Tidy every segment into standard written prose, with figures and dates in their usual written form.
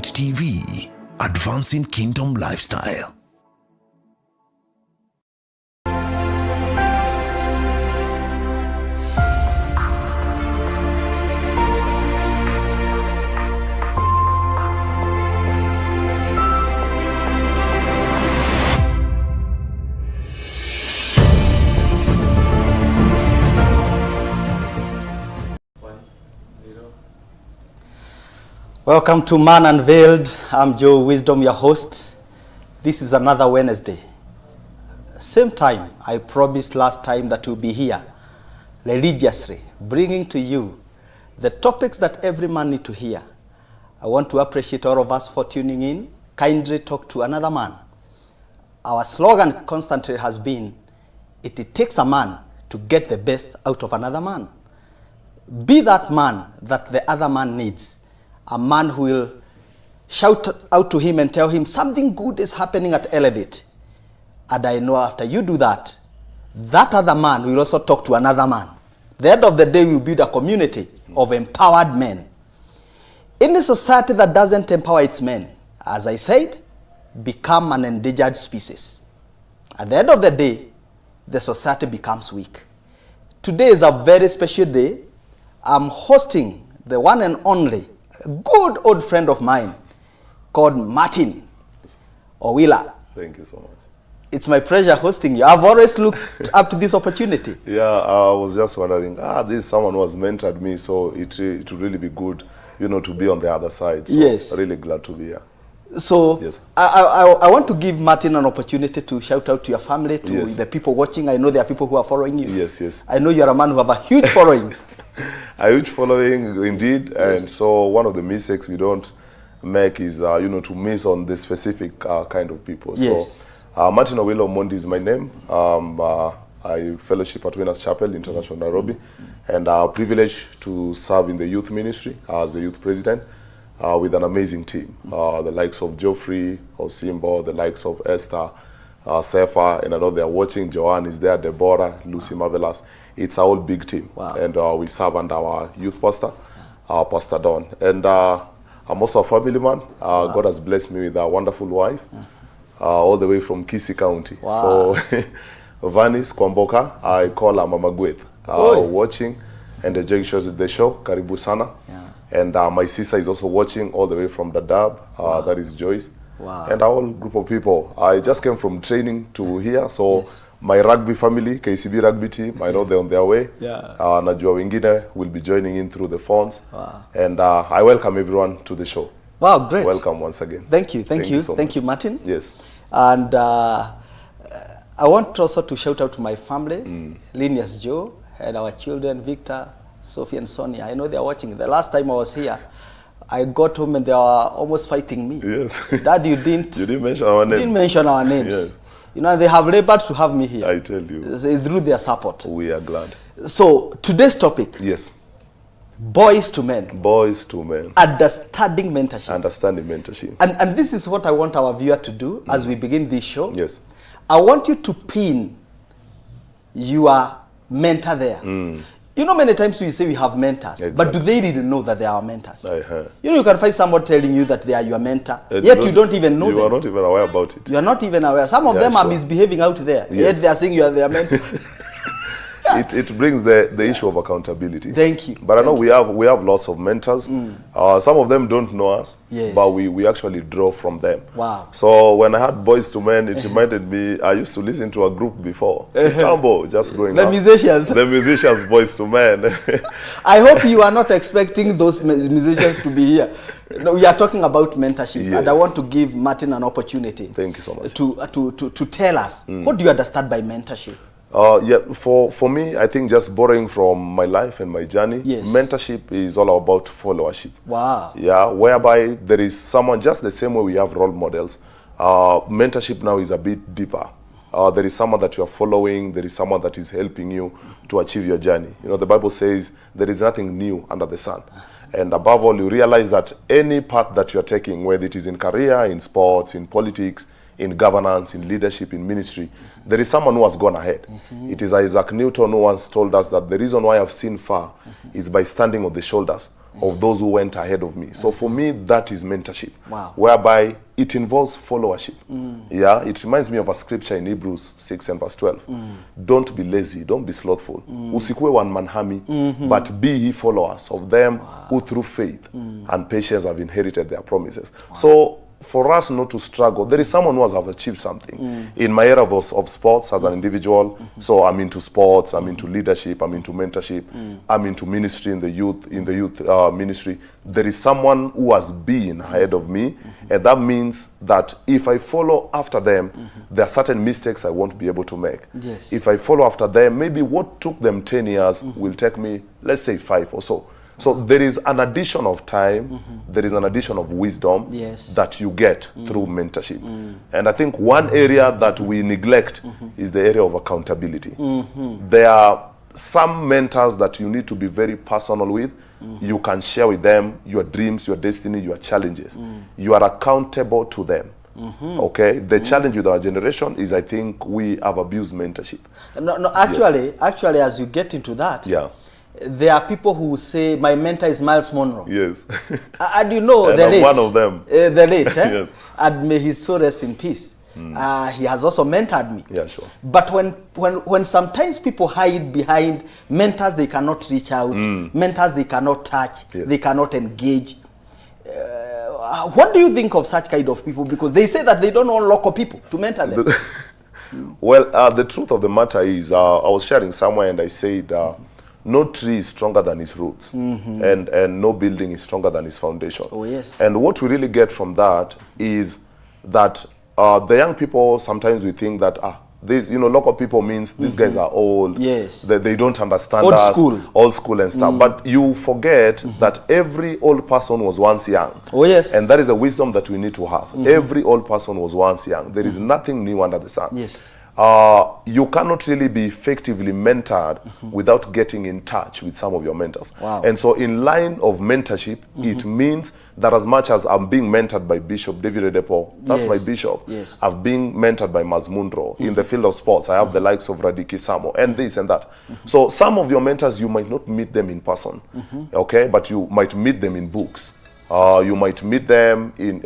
Point TV, advancing kingdom lifestyle. Welcome to Man Unveiled. I'm Joe Wisdom, your host. This is another Wednesday. Same time, I promised last time that we'll be here religiously, bringing to you the topics that every man needs to hear. I want to appreciate all of us for tuning in. Kindly talk to another man. Our slogan constantly has been, it takes a man to get the best out of another man. Be that man that the other man needs. A man who will shout out to him and tell him something good is happening at Elevate. And I know after you do that, that other man will also talk to another man. At the end of the day, we will build a community of empowered men. In a society that doesn't empower its men, as I said, become an endangered species. At the end of the day, the society becomes weak. Today is a very special day. I'm hosting the one and only a good old friend of mine called Martin Owilah. Thank you so much. It's my pleasure hosting you. I've always looked up to this opportunity. Yeah, I was just wondering, this is someone who has mentored me, so it would really be good, to be on the other side. So yes. Really glad to be here. So yes. I want to give Martin an opportunity to shout out to your family, to yes. the people watching. I know there are people who are following you. Yes, yes. I know you're a man who have a huge following. A huge following indeed, yes. And so one of the mistakes we don't make is, to miss on the specific kind of people. Yes. So Martin Owilah Omondi is my name. I fellowship at Winners Chapel, International Nairobi, and privileged to serve in the youth ministry as the youth president with an amazing team. The likes of Geoffrey, Osimbo, the likes of Esther, Sefa, and I know they're watching. Joanne is there, Deborah, Lucy Marvelous. It's our whole big team. Wow. And we serve under our youth pastor, Pastor Don. And I'm also a family man. Wow. God has blessed me with a wonderful wife, all the way from Kisii County. Wow. So, Vanis Kwamboka, I call her Mama Gweth, watching and enjoying the show. Karibu sana. Yeah. And my sister is also watching all the way from Dadaab. Wow. That is Joyce. Wow. And our whole group of people. I just came from training to here, so yes. My rugby family, KCB rugby team, I know they're on their way. Yeah. Najua wengine will be joining in through the phones. Wow. And I welcome everyone to the show. Wow, great. Welcome once again. Thank you, thank you. So thank much. you, Martin. Yes. And I want also to shout out to my family, Linus Joe, and our children, Victor, Sophie, and Sonia. I know they're watching. The last time I was here, I got home and they were almost fighting me. Yes. Dad, you didn't mention our names. Didn't mention our names. Yes. They have labored to have me here. I tell you. Through their support. We are glad. So, today's topic. Yes. Boys to men. Boys to men. Understanding mentorship. Understanding mentorship. And this is what I want our viewer to do as we begin this show. Yes. I want you to pin your mentor there. Many times we say we have mentors, exactly. But do they really know that they are our mentors? You can find someone telling you that they are your mentor, yet you don't even know them. You are not even aware about it. You are not even aware. Some of them are misbehaving out there, yet they are saying you are their mentor. It brings the issue of accountability. Thank you. But I know we have lots of mentors. Some of them don't know us, yes. But we actually draw from them. Wow. So when I had Boys to Men, it reminded me, I used to listen to a group before, Tambo, just growing up. Musicians. The musicians, Boys to Men. I hope you are not expecting those musicians to be here. No, we are talking about mentorship, yes. And I want to give Martin an opportunity. Thank you so much. To tell us, what do you understand by mentorship? For me, I think just borrowing from my life and my journey, yes. Mentorship is all about followership. Wow. Yeah, whereby there is someone, just the same way we have role models, mentorship now is a bit deeper. There is someone that you are following, there is someone that is helping you to achieve your journey. The Bible says there is nothing new under the sun. And above all, you realize that any path that you are taking, whether it is in career, in sports, in politics, in governance, in leadership, in ministry, there is someone who has gone ahead. It is Isaac Newton who once told us that the reason why I've seen far is by standing on the shoulders of those who went ahead of me. So for me, that is mentorship. Wow. Whereby it involves followership. Yeah, it reminds me of a scripture in Hebrews 6 and verse 12. Don't be lazy, don't be slothful. Usikue one man hami, but be ye followers of them who through faith and patience have inherited their promises. So for us not to struggle, there is someone who has achieved something. In my area of sports as an individual, so I'm into sports, I'm into leadership, I'm into mentorship, I'm into ministry in the youth ministry. There is someone who has been ahead of me, and that means that if I follow after them, there are certain mistakes I won't be able to make. Yes. If I follow after them, maybe what took them 10 years will take me, let's say 5 or so. So there is an addition of time, there is an addition of wisdom that you get through mentorship. And I think one area that we neglect is the area of accountability. There are some mentors that you need to be very personal with. You can share with them your dreams, your destiny, your challenges. You are accountable to them. Okay, the challenge with our generation is, I think, we have abused mentorship. No, actually, as you get into that, there are people who say, my mentor is Miles Monroe. Yes. And you know, and the I'm late. one of them. The late, eh? Yes. And may his soul rest in peace. He has also mentored me. Yeah, sure. But when sometimes people hide behind mentors they cannot reach out, mentors they cannot touch, they cannot engage. What do you think of such kind of people? Because they say that they don't want local people to mentor them. Well, the truth of the matter is, I was sharing somewhere and I said, no tree is stronger than its roots, and no building is stronger than its foundation. Oh, yes. And what we really get from that is that the young people, sometimes we think that, these, local people means these guys are old. Yes. They don't understand old us. School. Old school and stuff. But you forget that every old person was once young. Oh, yes. And that is a wisdom that we need to have. Every old person was once young. There is nothing new under the sun. Yes. You cannot really be effectively mentored without getting in touch with some of your mentors. Wow. And so in line of mentorship, it means that as much as I'm being mentored by Bishop David Redepo, that's my bishop, I've been mentored by Miles Monroe. In the field of sports, I have the likes of Radiki Samo and this and that. So some of your mentors, you might not meet them in person, okay? But you might meet them in books. You might meet them in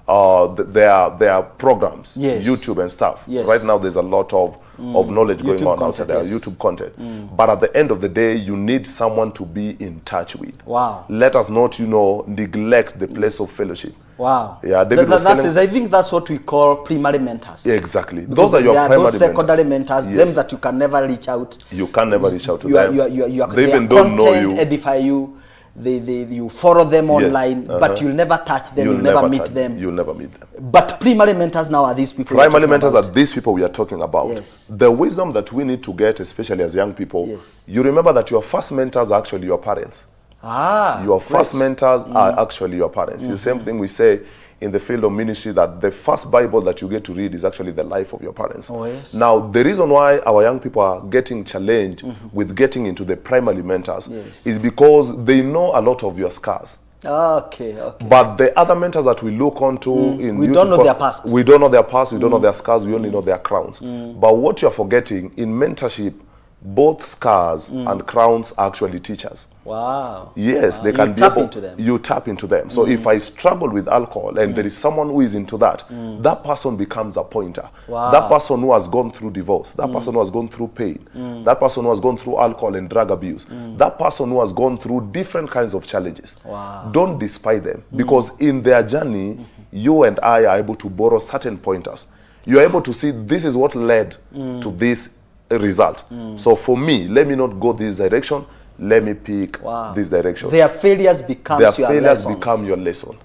their programs, YouTube and stuff. Right now there's a lot of knowledge going YouTube on outside there, YouTube content. But at the end of the day, you need someone to be in touch with. Wow. Let us not, neglect the place of fellowship. Wow. Yeah, David I think that's what we call primary mentors. Exactly. Those are your primary those secondary mentors, them that you can never reach out. You can never reach out to them. They even don't know you. Edify you. You follow them online, but you'll never touch them, you'll never meet them. You'll never meet them. But primary mentors now are these people. Primary mentors are these people we are talking about. Yes. The wisdom that we need to get, especially as young people, you remember that your first mentors are actually your parents. Your first mentors are actually your parents. The same thing we say in the field of ministry, that the first Bible that you get to read is actually the life of your parents. Oh, yes. Now, the reason why our young people are getting challenged with getting into the primary mentors is because they know a lot of your scars. Okay. But the other mentors that we look onto in we YouTube, don't know their past. We don't know their past, we don't know their scars, we only know their crowns. But what you're forgetting, in mentorship, both scars and crowns are actually teachers. Wow. Yes, they can be able, into them. You tap into them. So if I struggle with alcohol and there is someone who is into that, that person becomes a pointer. Wow. That person who has gone through divorce, that person who has gone through pain, that person who has gone through alcohol and drug abuse, that person who has gone through different kinds of challenges. Wow. Don't despise them, because in their journey, you and I are able to borrow certain pointers. You are able to see this is what led to this result. So for me, let me not go this direction, let me pick this direction. Their failures become your lesson.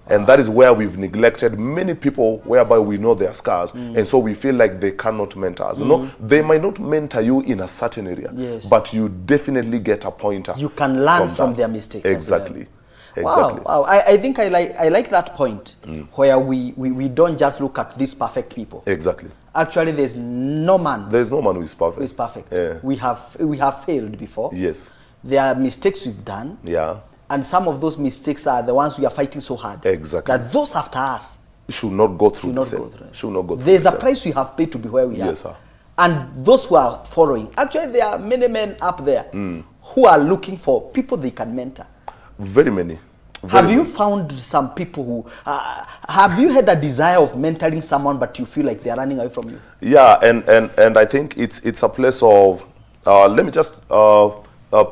And that is where we've neglected many people, whereby we know their scars, and so we feel like they cannot mentor us. No, they might not mentor you in a certain area, but you definitely get a pointer. You can learn from their mistakes. Exactly. Exactly. Wow. I think I like that point where we don't just look at these perfect people. Exactly. Actually, there's no man who is perfect. Yeah. We have failed before. Yes. There are mistakes we've done. Yeah. And some of those mistakes are the ones we are fighting so hard. Exactly. That those after us should not go through the same. Should not go through. There's a price we have paid to be where we are. Yes, sir. And those who are following, actually there are many men up there who are looking for people they can mentor. Very many. Have you found some people who have you had a desire of mentoring someone, but you feel like they are running away from you? Yeah, and I think it's a place of let me just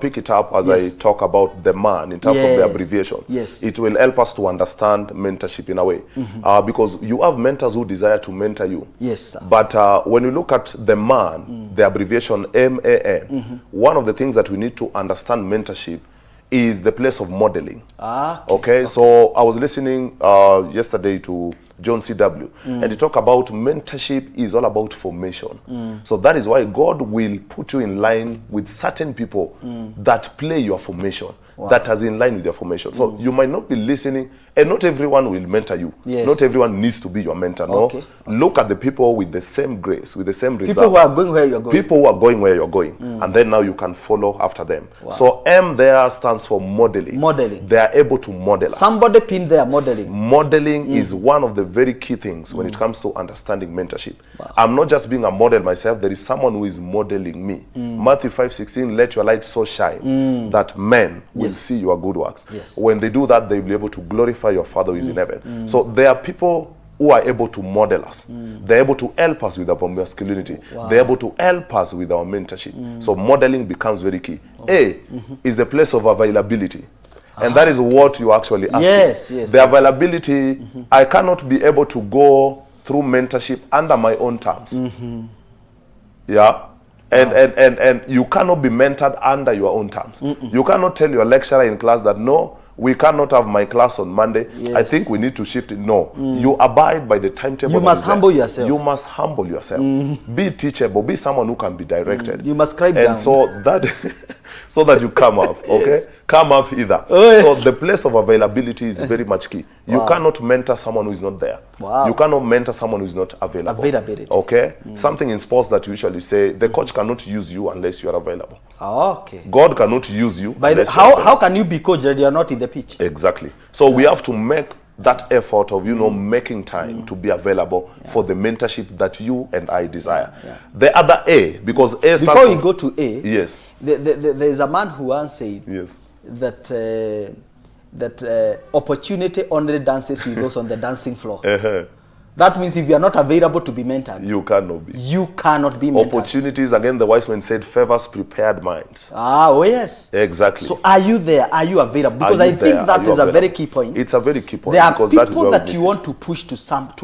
pick it up as I talk about the man in terms of the abbreviation. Yes. It will help us to understand mentorship in a way, because you have mentors who desire to mentor you. Yes, sir. But when you look at the man, the abbreviation MAN, one of the things that we need to understand mentorship is the place of modeling. Okay. So I was listening yesterday to John C.W. and he talked about mentorship is all about formation. So that is why God will put you in line with certain people that play your formation, that is in line with your formation. So you might not be listening, and not everyone will mentor you. Yes. Not everyone needs to be your mentor. No. Okay. Look at the people with the same grace, with the same results. People who are going where you're going. People who are going where you're going. And then now you can follow after them. So M there stands for modeling. Modeling. They are able to model us. Somebody pinned there, modeling. Modeling is one of the very key things when it comes to understanding mentorship. I'm not just being a model myself. There is someone who is modeling me. Matthew 5:16, let your light so shine that men will see your good works. Yes. When they do that, they will be able to glorify your Father who is in heaven. So there are people who are able to model us. They're able to help us with our masculinity. They're able to help us with our mentorship. So modeling becomes very key. A is the place of availability. And that is what you actually ask. Yes. The availability, I cannot be able to go through mentorship under my own terms. Yeah. And you cannot be mentored under your own terms. You cannot tell your lecturer in class that, no, we cannot have my class on Monday. I think we need to shift it. No. You abide by the timetable. You must humble yourself. You must humble yourself. Be teachable. Be someone who can be directed. You must scribe down. And so that... so that you come up, okay? Yes. Come up either. So the place of availability is very much key. You cannot mentor someone who is not there. You cannot mentor someone who is not available. Availability. Okay? Something in sports that you usually say, the coach cannot use you unless you are available. Okay. God cannot use you. How can you be coached that you are not in the pitch? Exactly. So we have to make that effort of, making time to be available for the mentorship that you and I desire. The other A, because A stands before you go to A, yes, there is a man who once said that opportunity only dances with those on the dancing floor. That means if you are not available to be mentored, you cannot be. You cannot be mentored. Opportunities, again, the wise man said, favors prepared minds. Oh yes. Exactly. So are you there? Are you available? Because I think that is a very key point. It's a very key point. There are because people that you want to push to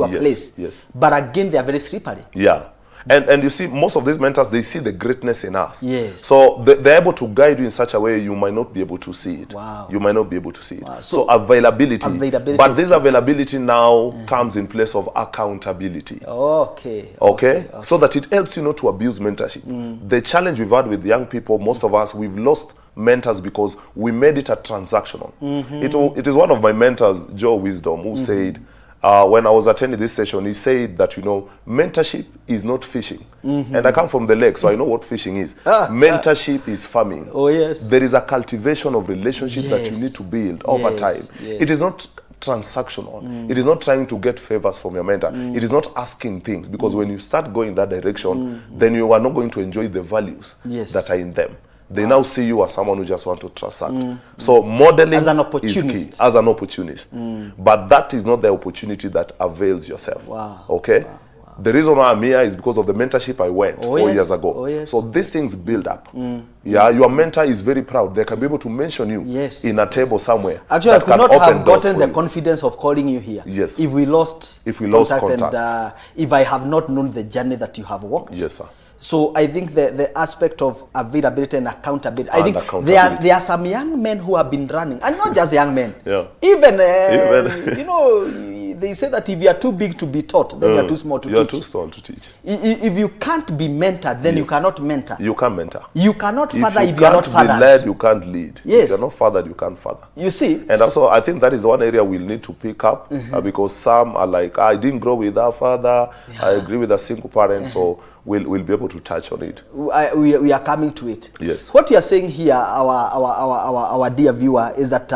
a place. Yes. But again, they are very slippery. Yeah. And you see, most of these mentors, they see the greatness in us. Yes. So they're able to guide you in such a way you might not be able to see it. Wow. You might not be able to see it. Wow. So availability. But this key. availability now comes in place of accountability. Okay. So that it helps you not to abuse mentorship. The challenge we've had with young people, most of us, we've lost mentors because we made it a transactional. It is one of my mentors, Joe Wisdom, who said, when I was attending this session, he said that, mentorship is not fishing. And I come from the lake, so I know what fishing is. Mentorship is farming. Oh, yes. There is a cultivation of relationship that you need to build over time. Yes. It is not transactional. It is not trying to get favors from your mentor. It is not asking things, because when you start going that direction, then you are not going to enjoy the values that are in them. They now see you as someone who just want to transact. So modeling as an opportunist. is key, as an opportunist. But that is not the opportunity that avails yourself. Okay? The reason why I'm here is because of the mentorship I went 4 years ago. So these things build up. Yeah, your mentor is very proud. They can be able to mention you in a table somewhere. Actually, I could not have gotten the confidence of calling you here if we lost contact. And if I have not known the journey that you have walked. Yes, sir. So I think the aspect of availability and accountability. I think there are some young men who have been running, and not just young men. Even they say that if you are too big to be taught, then you are too small to teach. You are too small to teach. If you can't be mentored, then you cannot mentor. You can't mentor. You cannot father if you are not fathered. If you can't be led, you can't lead. Yes. If you are not fathered, you can't father. You see? And also, I think that is one area we'll need to pick up, because some are like, I didn't grow with our father. I agree with a single parent, so we'll be able to touch on it. We are coming to it. Yes. What you are saying here, our dear viewer, is that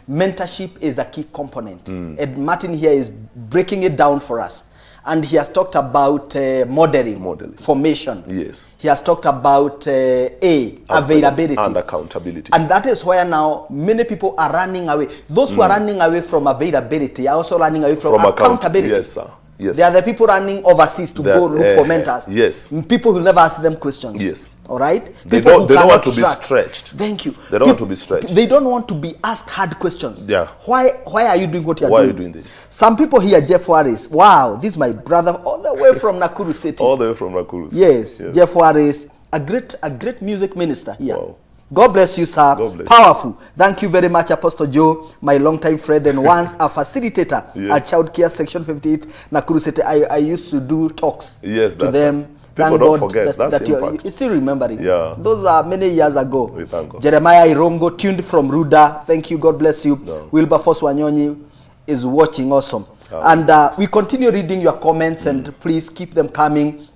mentorship is a key component. And Martin here is breaking it down for us. And he has talked about modeling, formation. Yes. He has talked about availability. And accountability. And that is where now many people are running away. Those who are running away from availability are also running away from accountability. Yes, sir. Yes. They are the people running overseas to go look for mentors. Yes. People who never ask them questions. Yes. All right? They People don't want to be stretched. Thank you. They don't want to be stretched. They don't want to be asked hard questions. Yeah. Why are you doing what you are doing? Why are you doing this? Some people here, Jeff Warris. Wow, this is my brother all the way from Nakuru City. All the way from Nakuru City. Yes. Jeff Warris, a great music minister here. Wow. God bless you, sir. God bless Powerful. You. Thank you very much, Apostle Joe, my longtime friend and once a facilitator at Child Care Section 58, Nakuru City. I used to do talks to them. People don't forget. That's you're still remembering. Yeah. Those are many years ago. We thank God. Jeremiah Irongo, tuned from Ruda. Thank you. God bless you. No. Wilberforce Wanyonyi is watching. Awesome. And we continue reading your comments and please keep them coming.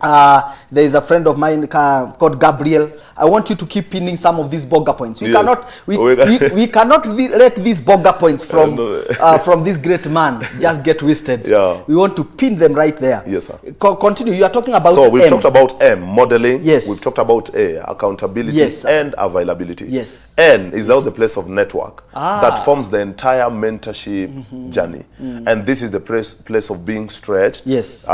There is a friend of mine called Gabriel. I want you to keep pinning some of these burger points. We cannot let these burger points from this great man just get wasted. Yeah. We want to pin them right there. Yes, sir. Continue. You are talking about So we've talked about modeling. Yes. We've talked about accountability. Yes, and availability. Yes. N is now the place of network that forms the entire mentorship journey. And this is the place of being stretched. Yes.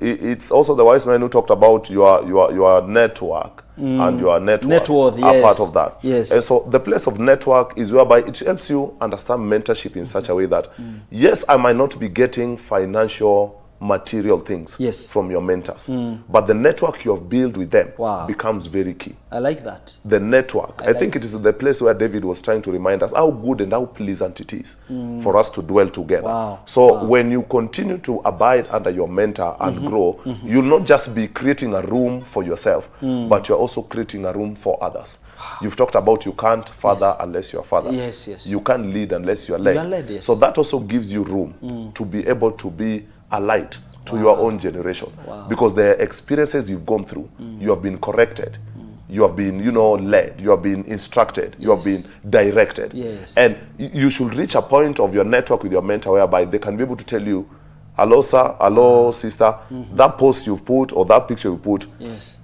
It's also the wise man who talked about your network and your network are part of that. Yes. And so the place of network is whereby it helps you understand mentorship in such a way that yes, I might not be getting financial material things from your mentors, but the network you have built with them becomes very key. I like that. The network. I think it is the place where David was trying to remind us how good and how pleasant it is for us to dwell together. Wow. So when you continue to abide under your mentor and grow, you'll not just be creating a room for yourself, but you're also creating a room for others. You've talked about you can't father unless you're father. Yes, yes. You can't lead unless you're led. You are led, yes. So that also gives you room to be able to be a light to your own generation. Because the experiences you've gone through, you have been corrected. You have been, led. You have been instructed. You have been directed. Yes. And you should reach a point of your network with your mentor whereby they can be able to tell you, hello, sir, hello, sister, that post you've put or that picture you put,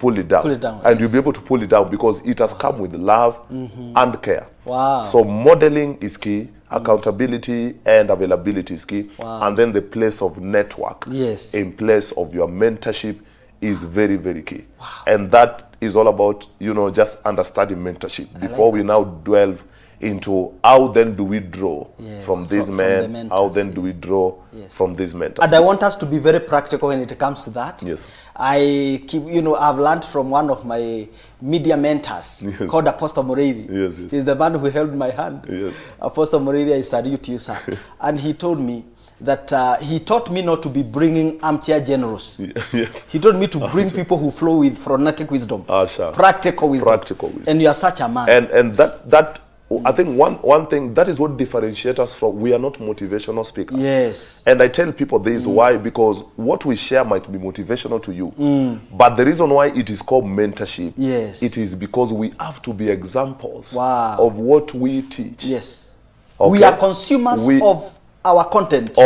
pull it down. Pull it down, and you'll be able to pull it down because it has come with love and care. Wow. So modeling is key, accountability and availability is key. And then the place of network in place of your mentorship is very, very key. And that is all about, just understanding mentorship. Before we now delve into how then do we draw from these men, how then do we draw from these mentors. And I want us to be very practical when it comes to that. Yes. I keep, I've learned from one of my media mentors called Apostle Morevi. Yes, yes. He's the man who held my hand. Yes. Apostle Morevi, I salute you, sir. And he told me that he taught me not to be bringing armchair generals. Yes. He told me to bring people who flow with phronetic wisdom, practical wisdom. Practical wisdom. And you are such a man. And that I think one thing, that is what differentiates us from, we are not motivational speakers. Yes. And I tell people this why, because what we share might be motivational to you. But the reason why it is called mentorship, it is because we have to be examples of what we teach. Yes. Okay? We are consumers of our content.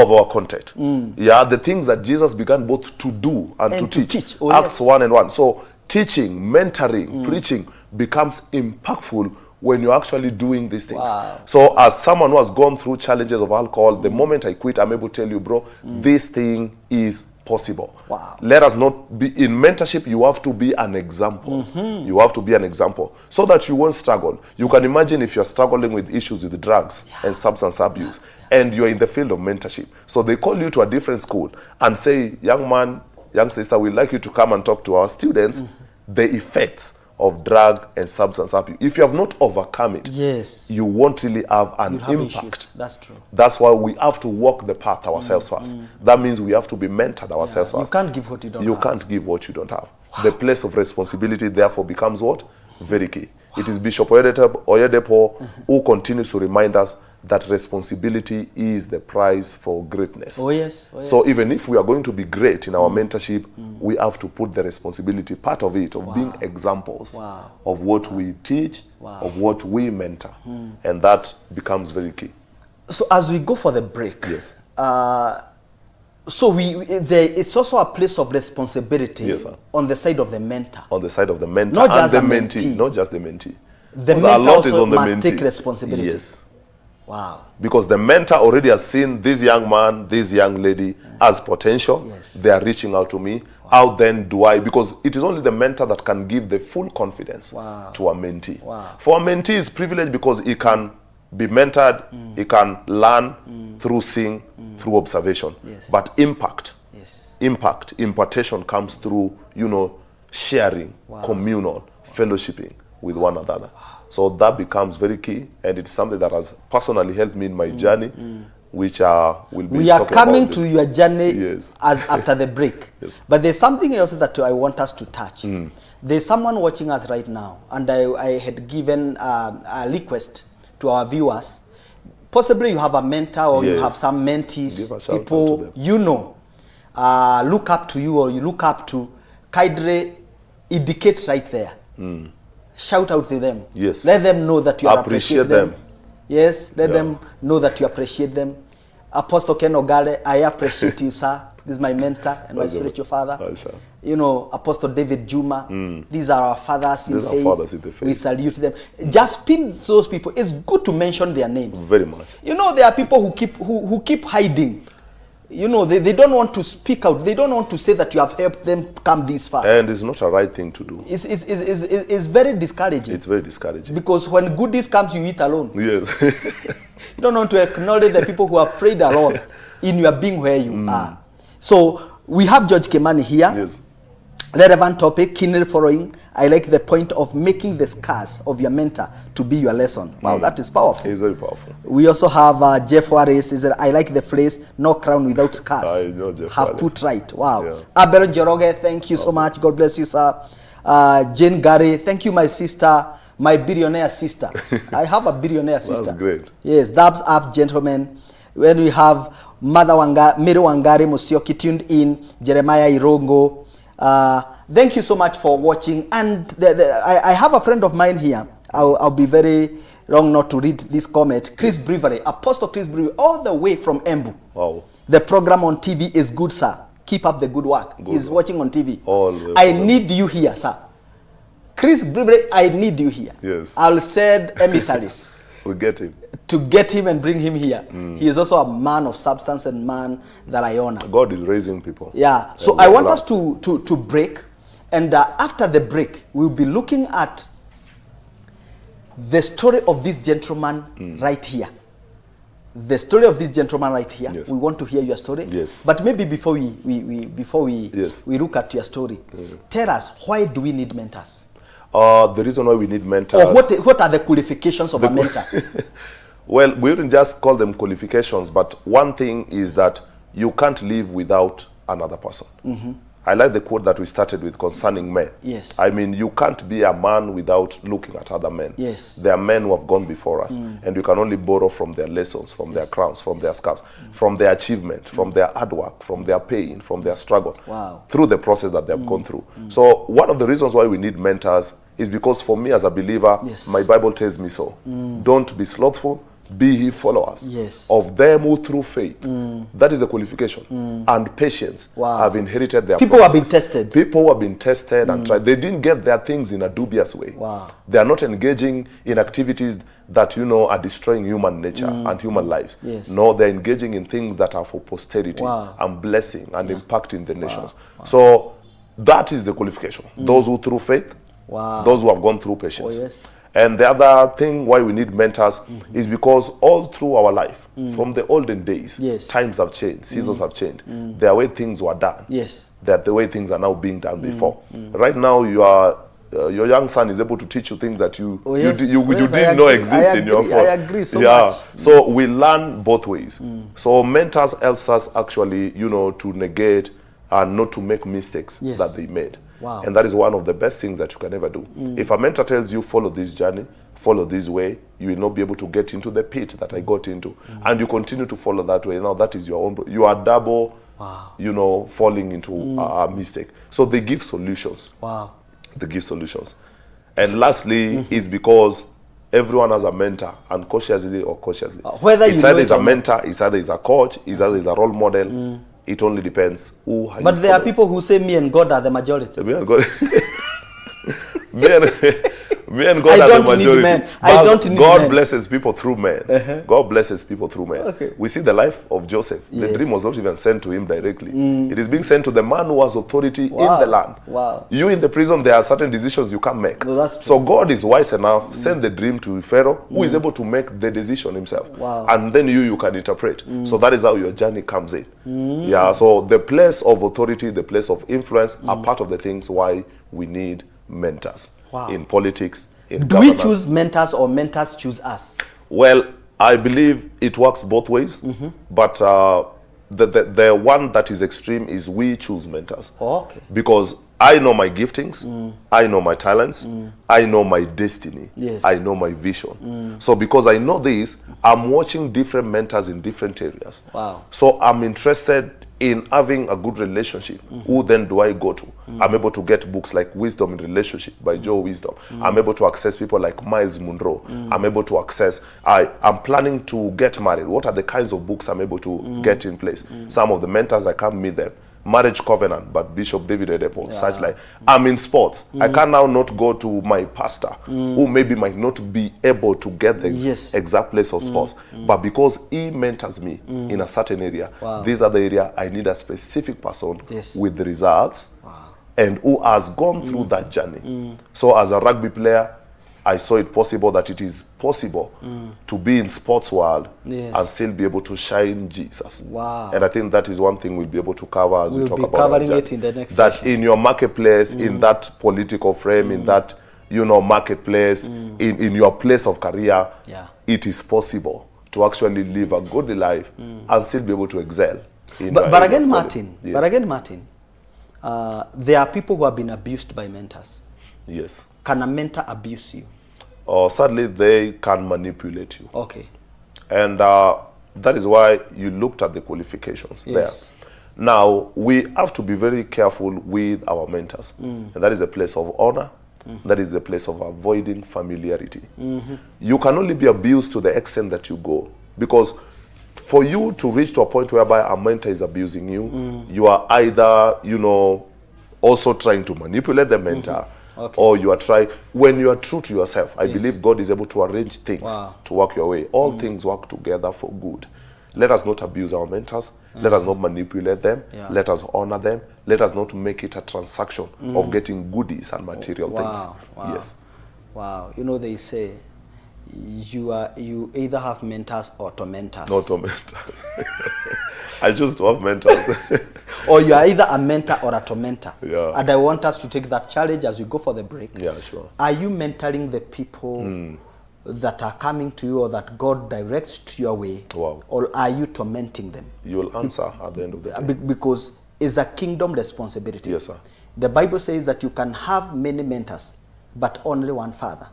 Yeah, the things that Jesus began both to do and to teach. Acts 1 and 1. So teaching, mentoring, preaching becomes impactful when you're actually doing these things. So as someone who has gone through challenges of alcohol, the moment I quit, I'm able to tell you, bro, this thing is possible. Let us not be in mentorship. You have to be an example. You have to be an example so that you won't struggle. You can imagine if you're struggling with issues with drugs and substance abuse and you're in the field of mentorship. So they call you to a different school and say, young man, young sister, we'd like you to come and talk to our students the effects of drug and substance abuse. If you have not overcome it, you won't really have an impact. Issues. That's true. That's why we have to walk the path ourselves first. That means we have to be mentored ourselves first. You can't give what you don't have. You can't give what you don't have. The place of responsibility therefore becomes what? Very key. It is Bishop Oyedepo who continues to remind us that responsibility is the price for greatness. Oh yes. So even if we are going to be great in our mentorship, we have to put the responsibility, part of it, of being examples of what we teach, of what we mentor. And that becomes very key. So as we go for the break, So it's also a place of responsibility Yes, sir. on the side of the mentor. On the side of the mentor Not just and the the mentee. mentee. Not just the mentee. The Because mentor a lot is also on the must mentee. take responsibility. Yes. Wow. Because the mentor already has seen this young man, this young lady as potential. Yes. They are reaching out to me. How then do I? Because it is only the mentor that can give the full confidence to a mentee. Wow. For a mentee, it's privilege because he can be mentored, he can learn through seeing, through observation. Yes. But impact, Yes. impartation comes through, sharing, communal, fellowshipping with one another. So that becomes very key, and it's something that has personally helped me in my journey, which will be We are talking coming about to your journey Yes. as after the break. Yes. But there's something else that I want us to touch. There's someone watching us right now, and I had given a request to our viewers. Possibly you have a mentor or you Yes. have some mentees, Give a shout out people to them. look up to you or you look up to. Kindly indicate right there. Shout out to them. Yes. Let them know that you Appreciate appreciate them. them. Yes, let them know that you appreciate them. Apostle Ken Ogale, I appreciate you, sir. This is my mentor and my That's spiritual father. Aisha. Apostle David Juma. These are our fathers in These are faith. fathers in the faith. We salute them. Just pin those people. It's good to mention their names. Very much. There are people who keep hiding. They don't want to speak out. They don't want to say that you have helped them come this far. And it's not a right thing to do. It's very discouraging. It's very discouraging. Because when goodies comes, you eat alone. Yes. You don't want to acknowledge the people who have prayed along in your being where you are. So we have George Kimani here. Yes. Relevant topic, keenly following. I like the point of making the scars of your mentor to be your lesson. Wow, that is powerful. It's very powerful. We also have Jeff Warris. He said, I like the phrase, no crown without scars. I know Jeff Have Warris. put right. Wow. Yeah. Abel Njoroge, thank you so much. God bless you, sir. Jane Gary, thank you, my sister, my billionaire sister. I have a billionaire sister. That's great. Yes, dabs up, gentlemen. When we have Mary Wangari Musyoki tuned in, Jeremiah Irongo. Thank you so much for watching. And I have a friend of mine here. I'll be very wrong not to read this comment. Chris Brewery, Apostle Chris Brewery, all the way from Embu. Wow. The program on TV is good, sir. Keep up the good work. He's watching on TV. Always. I need you here, sir. Chris Brewery, I need you here. Yes. I'll send emissaries We get him. to get him and bring him here. He is also a man of substance and man that I honor. God is raising people. Yeah. So And I we are want glad. us to break. And after the break, we'll be looking at the story of this gentleman right here. The story of this gentleman right here. Yes. We want to hear your story. Yes. But maybe before we Yes. look at your story, tell us, why do we need mentors? The reason why we need mentors. Or what are the qualifications of a mentor? Well, we wouldn't just call them qualifications, but one thing is that you can't live without another person. I like the quote that we started with concerning men. Yes. I mean, you can't be a man without looking at other men. Yes. There are men who have gone before us, and you can only borrow from their lessons, from their crowns, from their scars, from their achievement, from their hard work, from their pain, from their struggle, Wow. through the process that they have gone through. So one of the reasons why we need mentors is because for me as a believer, Yes. my Bible tells me so. Don't be slothful, be ye followers Yes. of them who through faith, that is the qualification, and patience Wow. have inherited their People who have been promises. tested. People who have been tested and tried. They didn't get their things in a dubious way. Wow. They are not engaging in activities that are destroying human nature and human lives. Yes. No, they're engaging in things that are for posterity Wow. and blessing and impacting the nations. So that is the qualification. Those who through faith, Wow. those who have gone through patience. Oh, yes. And the other thing why we need mentors is because all through our life, from the olden days, Yes. times have changed, seasons have changed. The way things were done, Yes. that the way things are now being done before. Right now, your young son is able to teach you things that you Oh, yes. you Yes, I didn't know agree. exist in your I phone. agree so much. So we learn both ways. So mentors helps us actually, to negate and not to make mistakes Yes. that they made. Wow. And that is one of the best things that you can ever do. If a mentor tells you, follow this journey, follow this way, you will not be able to get into the pit that I got into. And you continue to follow that way. Now that is your own, you are double, falling into a mistake. So they give solutions. Wow. They give solutions. And lastly, is because everyone has a mentor, unconsciously or consciously. Whether it's you know either it is a or not. mentor, it's either is a coach, it's either is a role model. It only depends who. But there are people who say me and God are the majority. Me and God. Me and God I are don't the majority. need men. I don't need God men. blesses people through men. God blesses people through men. Okay. We see the life of Joseph. The Yes. dream was not even sent to him directly. It is being sent to the man who has authority in the land. Wow. You in the prison, there are certain decisions you can't make. No, that's true. So God is wise enough, send the dream to Pharaoh, who is able to make the decision himself. Wow. And then you can interpret. So that is how your journey comes in. Yeah, so the place of authority, the place of influence are part of the things why we need mentors. Wow. In politics, in Do we governance. choose mentors or mentors choose us? Well, I believe it works both ways, but the one that is extreme is we choose mentors. Oh, okay. Because I know my giftings, I know my talents, I know my destiny, Yes. I know my vision. So because I know this, I'm watching different mentors in different areas. Wow. So I'm interested in having a good relationship. Who then do I go to? I'm able to get books like Wisdom in Relationship by Joe Wisdom. I'm able to access people like Miles Munro. I'm able to access, I'm planning to get married. What are the kinds of books I'm able to get in place? Some of the mentors, I can't meet them. Marriage Covenant, but Bishop David Edepo, such like. I'm in sports. I can now not go to my pastor, who maybe might not be able to get the Yes. exact place of sports. But because he mentors me in a certain area, these are the area I need a specific person Yes. with the results and who has gone through that journey. So as a rugby player, I saw it possible that it is possible to be in sports world Yes. and still be able to shine Jesus. Wow. And I think that is one thing we'll be able to cover as we We'll talk be about our covering journey. it in the next that session. in your marketplace, in that political frame, in that marketplace, in your place of career, Yeah. it is possible to actually live a good life and still be able to excel. In But, your but area again, of Martin, calling. Yes. but again, Martin, there are people who have been abused by mentors. Yes. Can a mentor abuse you? Or sadly, they can manipulate you. Okay. And that is why you looked at the qualifications Yes. there. Now, we have to be very careful with our mentors. And that is a place of honor. That is a place of avoiding familiarity. You can only be abused to the extent that you go. Because for you to reach to a point whereby a mentor is abusing you, you are either, also trying to manipulate the mentor, Okay. or you are trying, when you are true to yourself, I believe God is able to arrange things Wow. to work your way. All things work together for good. Let us not abuse our mentors. Let us not manipulate them. Yeah. Let us honor them. Let us not make it a transaction of getting goodies and material things. Wow. Yes. Wow. They say you either have mentors or tormentors. Not a mentor. I just have mentors. Or you are either a mentor or a tormentor. Yeah. And I want us to take that challenge as we go for the break. Yeah, sure. Are you mentoring the people that are coming to you or that God directs to your way? Wow. Or are you tormenting them? You will answer at the end of the day. Because it's a kingdom responsibility. Yes, sir. The Bible says that you can have many mentors, but only one father.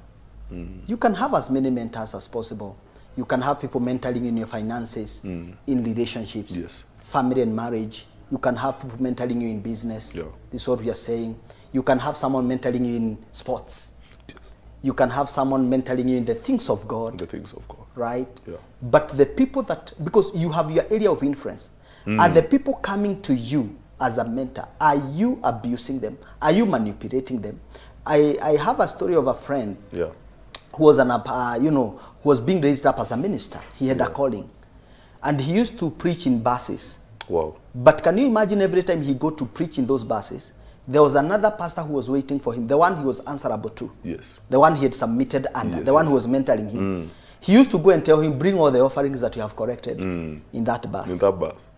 You can have as many mentors as possible. You can have people mentoring you in your finances, in relationships, Yes. family and marriage. You can have people mentoring you in business. Yeah. This is what we are saying. You can have someone mentoring you in sports. Yes. You can have someone mentoring you in the things of God. The things of God. Right? Yeah. But the people because you have your area of influence, are the people coming to you as a mentor, are you abusing them? Are you manipulating them? I have a story of a friend who was who was being raised up as a minister. He had a calling, and he used to preach in buses. Wow. But can you imagine every time he go to preach in those buses, there was another pastor who was waiting for him, the one he was answerable to. Yes. The one he had submitted under, Yes, the one yes. who was mentoring him. He used to go and tell him, bring all the offerings that you have corrected in that bus. In that bus.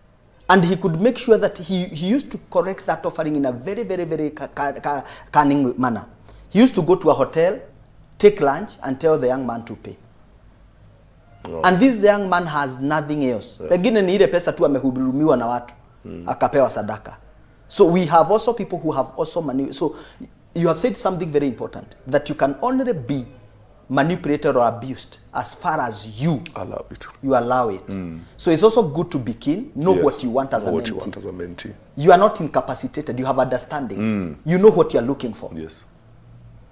And he could make sure that he used to correct that offering in a very, very, very cunning manner. He used to go to a hotel, take lunch, and tell the young man to pay. Oh. And this young man has nothing else. Pengine ni ile pesa tu amehudumiwa na watu, akapewa sadaka. So we have also people who have also So you have said something very important, that you can only be manipulated or abused as far as you allow it. You allow it. So it's also good to be keen, know Yes. what you want as Know a what mentee. you want as a mentee. You are not incapacitated, you have understanding. You know what you are looking for. Yes.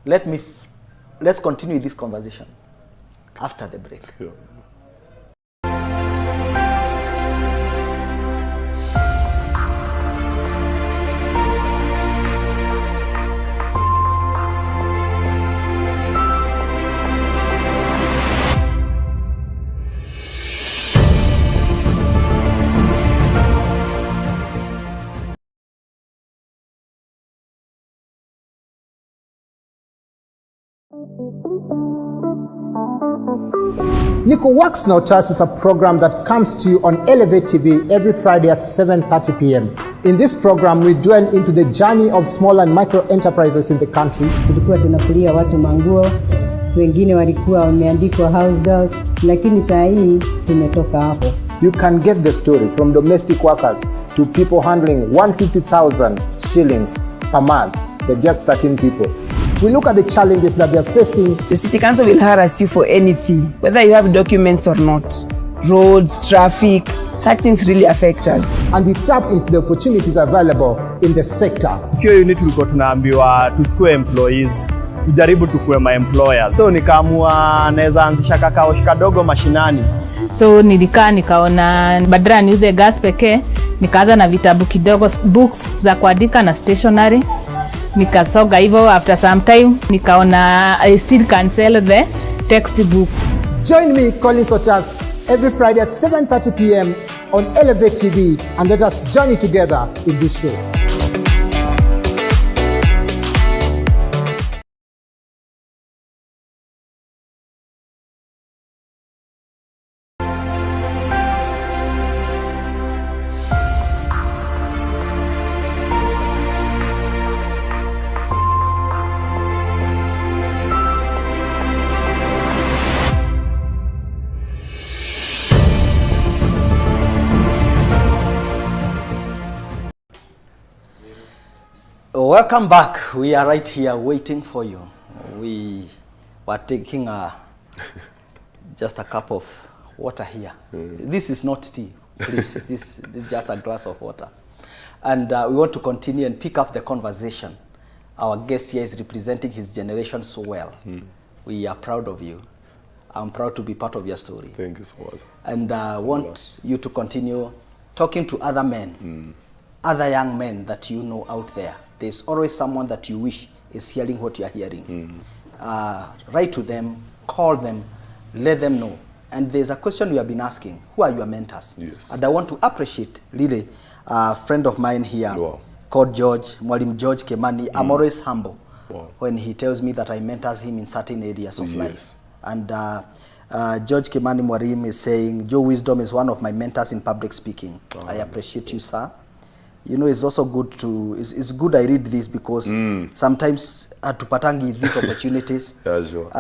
Let's continue this conversation after the break. Nico Works Now Trust is a program that comes to you on Elevate TV every Friday at 7:30 p.m. In this program, we dwell into the journey of small and micro enterprises in the country. Tulikuwa tunafulia watu manguo, wengine walikuwa wameandikwa house girls, lakini saa hii tumetoka hapo. You can get the story from domestic workers to people handling 150,000 shillings per month. They're just 13 people. We look at the challenges that they're facing. The city council will harass you for anything, whether you have documents or not. Roads, traffic, such things really affect us. And we tap into the opportunities available in the sector. Hiyo unit tulikuwa tunaambiwa tusikue employees, tujaribu tukue ma employers. So nikaamua naweza anzisha kakao kadogo mashinani. So nikaona badala niuze gas pekee, nikaanza na vitabu kidogo, books za kuandika na stationery. Nikasoga hivyo, after some time nikaona I still can sell the textbooks. Join me, Colin Sotas, every Friday at 7:30 p.m. on Elevate TV and let us journey together in this show. Welcome back. We are right here waiting for you. We were taking just a cup of water here. This is not tea, please. This is just a glass of water. And we want to continue and pick up the conversation. Our guest here is representing his generation so well. We are proud of you. I'm proud to be part of your story. Thank you so much. And I want you to continue talking to other men, other young men that you know out there. There's always someone that you wish is hearing what you are hearing. Write to them, call them, let them know. And there's a question you have been asking. Who are your mentors? Yes. And I want to appreciate really a friend of mine here called George, Mwalim George Kemani. I'm always humble when he tells me that I mentors him in certain areas of life. And George Kemani Mwarim is saying, Joe Wisdom is one of my mentors in public speaking. I appreciate you, sir. You know, it's also good to, it's good I read this because sometimes hatupatangi these opportunities. Yeah, sure.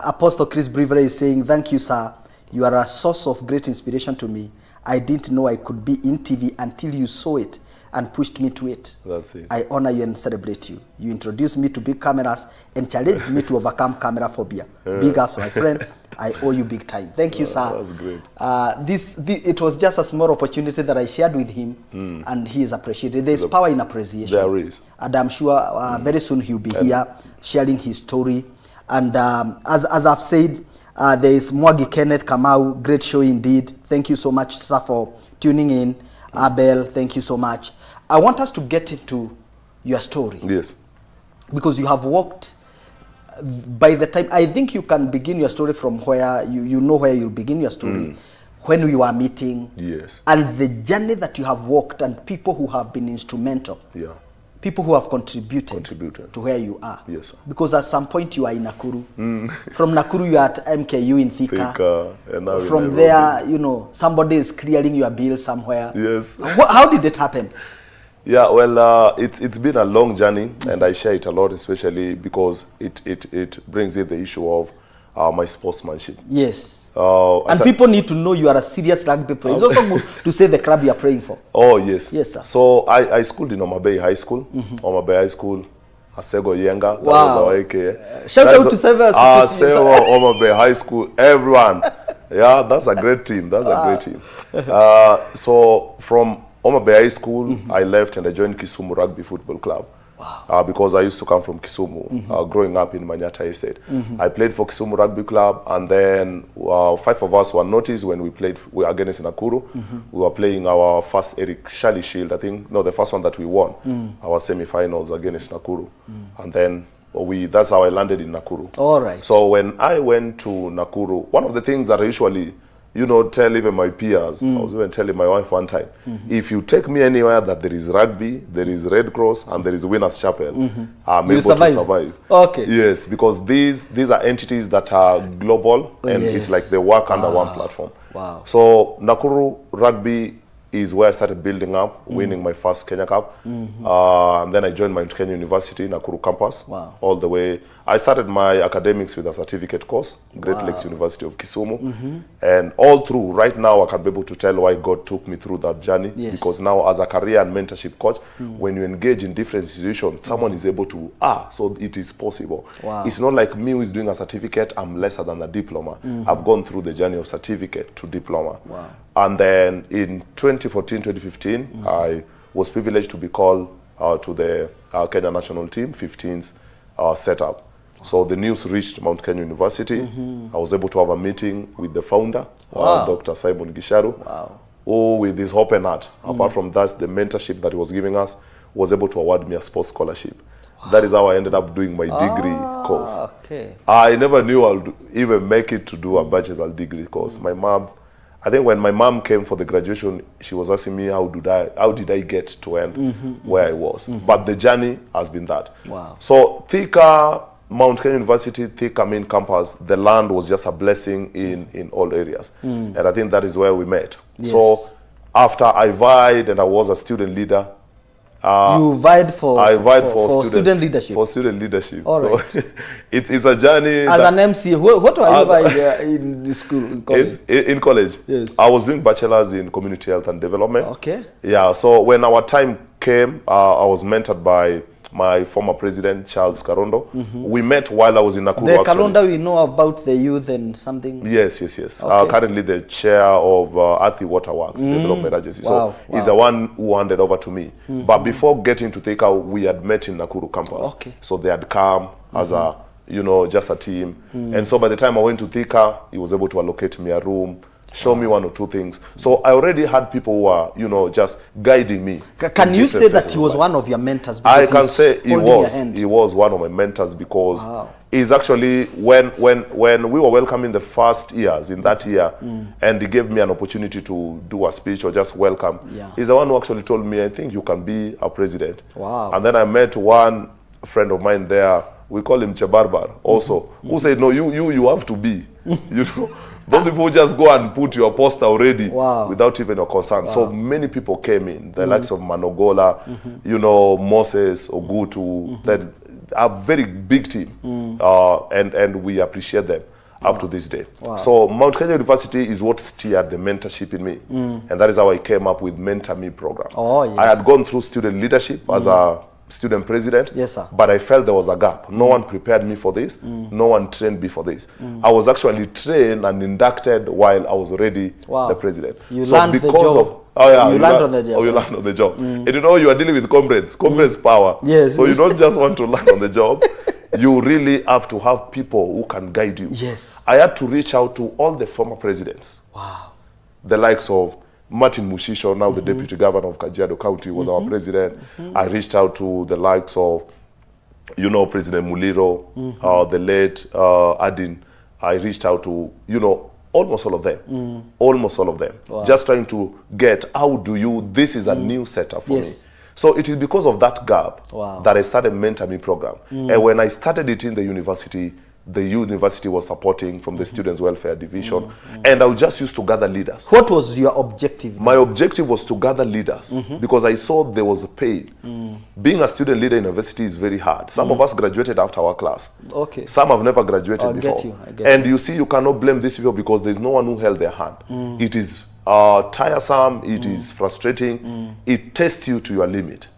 Apostle Chris Brevery is saying, thank you, sir. You are a source of great inspiration to me. I didn't know I could be in TV until you saw it and pushed me to it. That's it. I honor you and celebrate you. You introduced me to big cameras and challenged me to overcome camera phobia. Big ups, my friend. I owe you big time. Thank you, sir. That's great. It was just a small opportunity that I shared with him, and he is appreciated. There's power in appreciation. There is. And I'm sure very soon he'll be here sharing his story. And as I've said, there is Mwagi Kenneth Kamau. Great show indeed. Thank you so much, sir, for tuning in. Abel, thank you so much. I want us to get into your story. Yes. Because you have walked. By the time, I think you can begin your story from where you know where you'll begin your story. When we were meeting. Yes. And the journey that you have walked and people who have been instrumental. Yeah. People who have contributed to where you are. Yes, sir. Because at some point you are in Nakuru. From Nakuru you are at MKU in Thika. And now from there, you know, somebody is clearing your bill somewhere. Yes. How did it happen? Yeah, well, it's been a long journey, and I share it a lot, especially because it brings in the issue of my sportsmanship. Yes. And people need to know you are a serious rugby player. It's also good to say the club you are praying for. Oh, yes. Yes, sir. So I schooled in Omabay High School. Omabay High School, Asego Yenga. That was our AKA. Shout out to Severs. Asego, Omabay High School, everyone. Yeah, that's a great team. That's a great team. So from Omabay High School, I left and I joined Kisumu Rugby Football Club. Wow. Because I used to come from Kisumu, growing up in Manyata Estate. I played for Kisumu Rugby Club, and then 5 of us were noticed when we played against Nakuru. We were playing our first Eric Shally Shield, I think, no, the first one that we won, our semi-finals against Nakuru. And then that's how I landed in Nakuru. All right. So when I went to Nakuru, one of the things that I usually you know, tell even my peers, I was even telling my wife one time, if you take me anywhere that there is rugby, there is Red Cross, and there is Winners Chapel, I'm able to survive. Okay. Yes, because these are entities that are global, and it's like they work under one platform. Wow. So Nakuru Rugby is where I started building up, winning my first Kenya Cup. And then I joined Mount Kenya University, Nakuru campus, all the way. I started my academics with a certificate course, Great Lakes University of Kisumu. And all through, right now I can be able to tell why God took me through that journey. Because now as a career and mentorship coach, when you engage in different institutions, someone is able to, so it is possible. It's not like me who is doing a certificate, I'm lesser than a diploma. I've gone through the journey of certificate to diploma. And then in 2014, 2015, I was privileged to be called to the Kenya national team, 15th setup. So the news reached Mount Kenya University. I was able to have a meeting with the founder, Dr. Simon Gisharu, who with his open heart, apart from that, the mentorship that he was giving us, was able to award me a sports scholarship. That is how I ended up doing my degree course. I never knew I would even make it to do a bachelor's degree course. My mom, I think when my mom came for the graduation, she was asking me how did I get to end where I was. But the journey has been that. So Thika, Mount Kenya University, Thika main campus, the land was just a blessing in all areas. And I think that is where we met. So after I vied and I was a student leader, you vied for student leadership. For student leadership. All right. So it's a journey. As an MC, what were you vying in school, in college? In college, yes. I was doing bachelor's in community health and development. Okay. Yeah. So when our time came, I was mentored by my former president, Charles Karondo. We met while I was in Nakuru. The Karondo we know about the youth and something? Yes. Okay. Currently the chair of Earthy Waterworks Development Agency. So he's the one who handed over to me. But before getting to Thika, we had met in Nakuru campus. Okay. So they had come as a, just a team. And so by the time I went to Thika, he was able to allocate me a room, show me one or two things. So I already had people who were, just guiding me. Can you say that he was one of your mentors? I can say he was one of my mentors because he's actually, when we were welcoming the first years in that year, and he gave me an opportunity to do a speech or just welcome, he's the one who actually told me, I think you can be a president. Wow. And then I met one friend of mine there, we call him Chebarbar also, who said, no, you have to be, Those people just go and put your poster already without even a concern. So many people came in, the likes of Manogola, Moses, Ogutu, that a very big team, and we appreciate them up to this day. So Mount Kenya University is what steered the mentorship in me, and that is how I came up with Mentor Me program. I had gone through student leadership as a student president, but I felt there was a gap. No one prepared me for this. No one trained me for this. I was actually trained and inducted while I was already the president. You learned the job. You learned on the job. You learned on the job. And you are dealing with comrades power. Yes. So you don't just want to learn on the job. You really have to have people who can guide you. Yes. I had to reach out to all the former presidents. The likes of Martin Mushisho, now the deputy governor of Kajiado County, was our president. I reached out to the likes of, President Muliro, the late Adin. I reached out to, almost all of them. Almost all of them. Just trying to get, this is a new setup for me. So it is because of that gap that I started Mentor Me program. And when I started it in the university was supporting from the Students' Welfare Division. And I just used to gather leaders. What was your objective? My objective was to gather leaders because I saw there was a pain. Being a student leader in university is very hard. Some of us graduated after our class. Okay. Some have never graduated before. I get you see, you cannot blame these people because there's no one who held their hand. It is tiresome. It is frustrating. It tests you to your limit.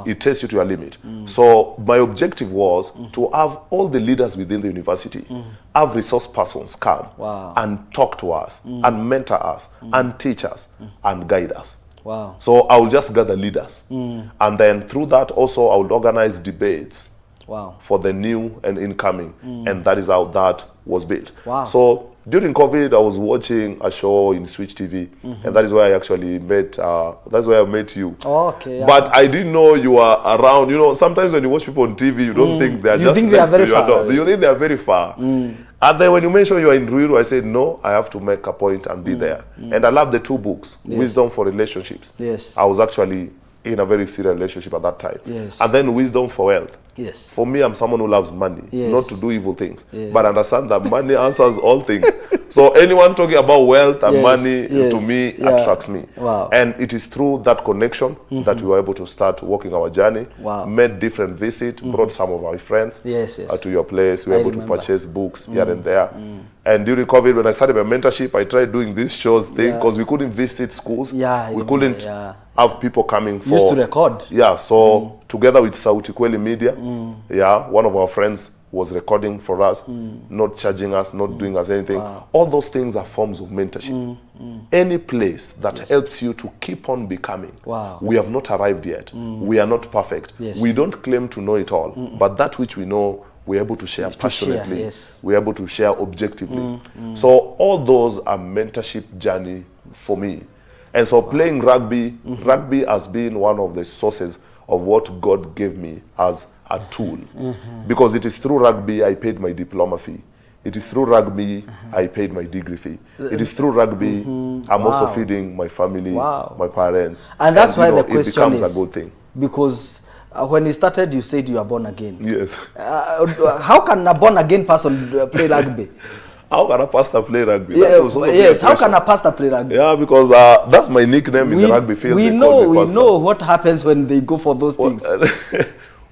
It takes you to your limit. So my objective was to have all the leaders within the university, have resource persons come and talk to us and mentor us and teach us and guide us. So I will just gather leaders. And then through that also I will organize debates for the new and incoming. And that is how that was built. So during COVID, I was watching a show in Switch TV, and that is where I actually met, that's where I met you. But I didn't know you were around. Sometimes when you watch people on TV, you don't think they are just next to you. You think they are very far. And then when you mentioned you are in Ruiru, I said, no, I have to make a point and be there. And I love the 2 books, Wisdom for Relationships. Yes. I was actually in a very serious relationship at that time. Yes. And then Wisdom for Wealth. Yes. For me, I'm someone who loves money, Yes. not to do evil things, Yes. but understand that money answers all things. So anyone talking about wealth and Yes, money, yes, to me, yeah. attracts me. Wow. And it is through that connection that we were able to start walking our journey, Wow. made different visits, brought some of our friends Yes, yes. to your place. We were I able remember. to purchase books here and there. And during COVID, when I started my mentorship, I tried doing this shows thing because we couldn't visit schools. Yeah, I we remember, couldn't yeah. have people coming for... Used to record. Yeah, so together with Sauti Kweli Media, yeah, one of our friends was recording for us, not charging us, not doing us anything. Wow. All those things are forms of mentorship. Any place that helps you to keep on becoming. Wow. We have not arrived yet. We are not perfect. Yes. We don't claim to know it all, but that which we know, we're able to share passionately. Yes. We're able to share objectively. So all those are mentorship journey for me. And so playing rugby, rugby has been one of the sources of what God gave me as a tool. Because it is through rugby I paid my diploma fee. It is through rugby I paid my degree fee. It is through rugby I'm also feeding my family, my parents. And that's why you know, the question it becomes is, a good thing. Because when you started, you said you are born again. Yes. How can a born again person play rugby? How can a pastor play rugby? Yes, how can a pastor play rugby? Yeah, because that's my nickname in the rugby field. We know what happens when they go for those things.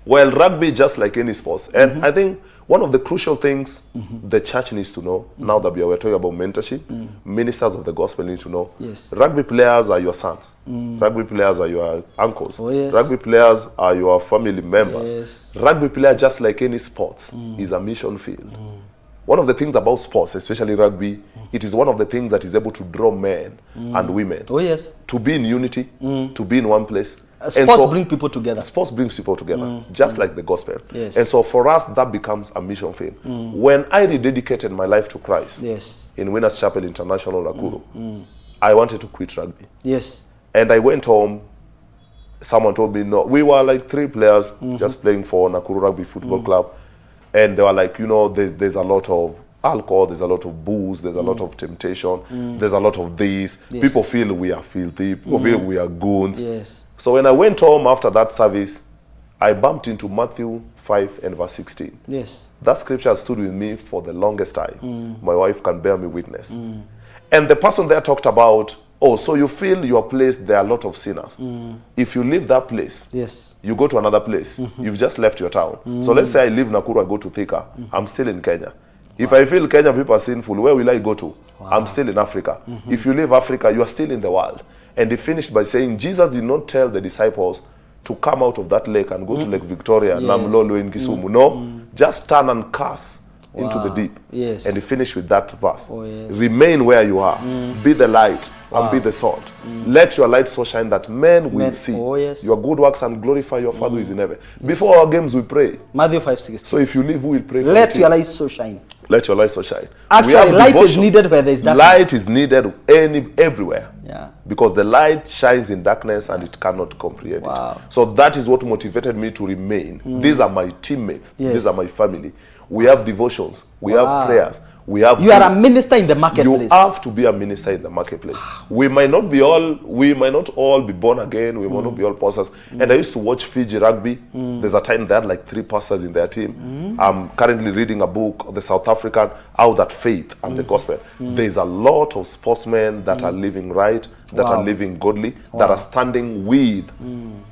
Well, rugby just like any sports. And I think one of the crucial things the church needs to know, now that we are talking about mentorship, ministers of the gospel need to know, Yes. rugby players are your sons. Rugby players are your uncles. Oh, yes. Rugby players are your family members. Yes. Rugby player, just like any sports, is a mission field. One of the things about sports, especially rugby, it is one of the things that is able to draw men and women Oh yes. to be in unity, to be in one place. Sports bring people together. Sports brings people together, just like the gospel. Yes. And so for us, that becomes a mission field. When I rededicated my life to Christ Yes. in Winners Chapel International, Nakuru, I wanted to quit rugby. Yes. And I went home. Someone told me, no, we were like 3 players just playing for Nakuru Rugby Football Club. And they were like, you know, there's a lot of alcohol, there's a lot of booze, there's a lot of temptation, there's a lot of this. Yes. People feel we are filthy, people feel we are goons. Yes. So when I went home after that service, I bumped into Matthew 5 and verse 16. Yes. That scripture stood with me for the longest time. My wife can bear me witness. And the person there talked about, oh, so you feel your place, there are a lot of sinners. If you leave that place, Yes. you go to another place, you've just left your town. So let's say I leave Nakuru, I go to Thika, I'm still in Kenya. If I feel Kenya people are sinful, where will I go to? I'm still in Africa. If you leave Africa, you are still in the world. And he finished by saying, Jesus did not tell the disciples to come out of that lake and go to Lake Victoria, Namlolo in Kisumu. No, just turn and cast into the deep. Yes. And he finished with that verse. Oh, yes. Remain where you are. Be the light and be the salt. Let your light so shine that men will see yes. your good works and glorify your Father who is in heaven. Before our games, we pray. Matthew 5:16. So if you leave, who will pray for Let you? your light so shine. Let your light so shine. Actually, We have light is devotion. needed where there is darkness. Light is needed everywhere. Yeah. Because the light shines in darkness and it cannot comprehend Wow. it. So that is what motivated me to remain. These are my teammates. Yes. These are my family. We have devotions. We Wow. have prayers. We have You are a this. minister in the marketplace. You have to be a minister in the marketplace. We might not all be born again. We might not be all pastors. And I used to watch Fiji rugby. There's a time they had like 3 pastors in their team. I'm currently reading a book, The South African, How That Faith and the Gospel. There's a lot of sportsmen that are living right, that are living godly, that are standing with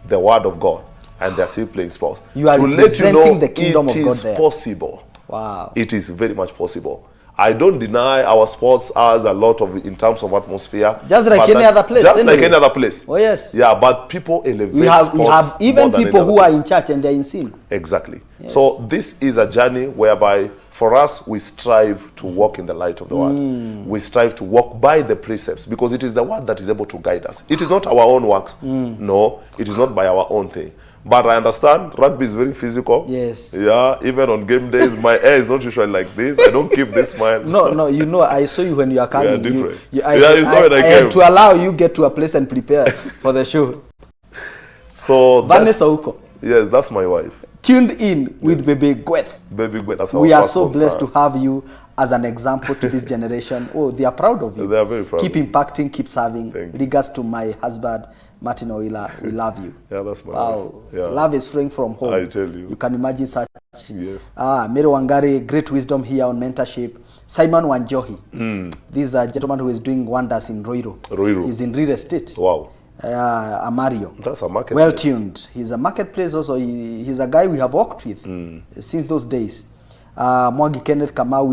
the Word of God, and they're still playing sports. You are to let you representing know the kingdom it of God is there. possible. Wow. It is very much possible. I don't deny our sports has a lot of, in terms of atmosphere. Just like but any other place, Just anyway. like any other place. Oh, yes. Yeah, but people elevate We have sports even more than people any who other are thing. in church and they're in sin. Exactly. So this is a journey whereby for us we strive to walk in the light of the word. We strive to walk by the precepts because it is the word that is able to guide us. It is not our own works. No, it is not by our own thing. But I understand rugby is very physical. Yes. Yeah, even on game days, my hair is not usually like this. I don't keep this smile. No, you know, I saw you when you are coming. We are different. You saw when I had came. to allow you get to a place and prepare for the show. So Vanessa Uko. yes, that's my wife. tuned in with Baby Gweth. Baby Gweth, that's our We are first so sponsor. blessed to have you as an example to this generation. Oh, they are proud of you. They are very proud. Keep of impacting, keep serving. Thank you. Regards to my husband, Martin Owilah, we love you. Yeah, that's my Wow. wife. Yeah. Love is flowing from home. I tell you. You can imagine such. Yes. Mary Wangari, great wisdom here on mentorship. Simon Wanjohi. This is a gentleman who is doing wonders in Roiro. Roiro. He's in real estate. Wow. Amario. That's a market. Well tuned. He's a marketplace also. He's a guy we have worked with since those days. Mwagi Kenneth Kamau,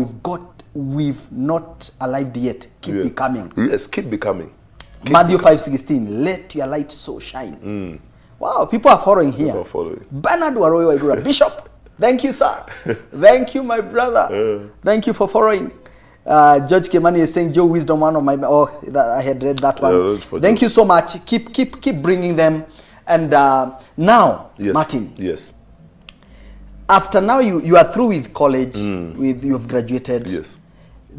we've not arrived yet. Keep becoming. Yes, keep becoming. Matthew 5:16. Let your light so shine. Wow, people are following here. People are following. Bernard Waroyo Waigura, Bishop. Thank you, sir. Thank you, my brother. Thank you for following. George Kemani is saying, Joe Wisdom, one of my... Oh, I had read that one. Thank you so much. Keep bringing them. And now, Yes. Martin. Yes. After now, you are through with college. You've graduated. Yes.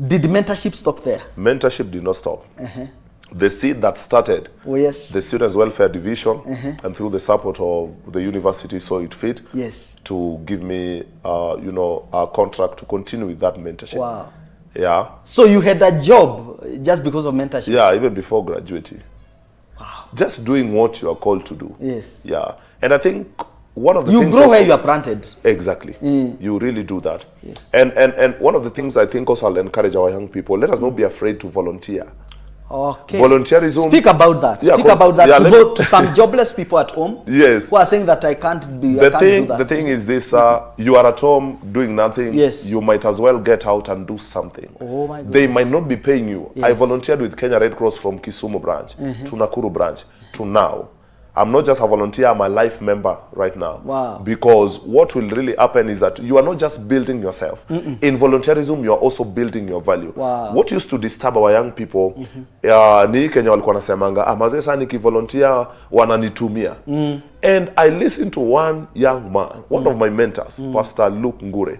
Did mentorship stop there? Mentorship did not stop. The seed that started, Oh, yes. the Students' Welfare Division, and through the support of the university saw it fit Yes. to give me, a contract to continue with that mentorship. Wow. Yeah. So you had a job just because of mentorship? Yeah, even before graduating. Wow. Just doing what you are called to do. Yes. Yeah. And I think one of the You things grow also, where you are planted. Exactly. You really do that. Yes. And one of the things I think also I'll encourage our young people, let us not be afraid to volunteer. Okay. Volunteerism. Speak about that. Yeah, Speak about that to some jobless people at home. Yes. Who are saying that I can't do that. The thing is this, you are at home doing nothing. Yes. You might as well get out and do something. Oh my goodness. They might not be paying you. Yes. I volunteered with Kenya Red Cross from Kisumu branch to Nakuru branch to now. I'm not just a volunteer, I'm a life member right now. Wow. Because what will really happen is that you are not just building yourself. In volunteerism, you are also building your value. Wow. What used to disturb our young people, ni Kenya walikuwa nasemanga, mazee sana nikivolunteer wananitumia. And I listened to one young man, one of my mentors, Pastor Luke Ngure,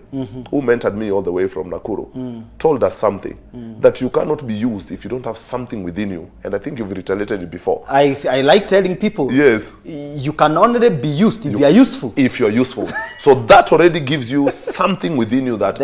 who mentored me all the way from Nakuru, told us something, that you cannot be used if you don't have something within you. And I think you've reiterated it before. I like telling people. Yes. You can only be used if you are useful. If you're useful. So that already gives you something within you that,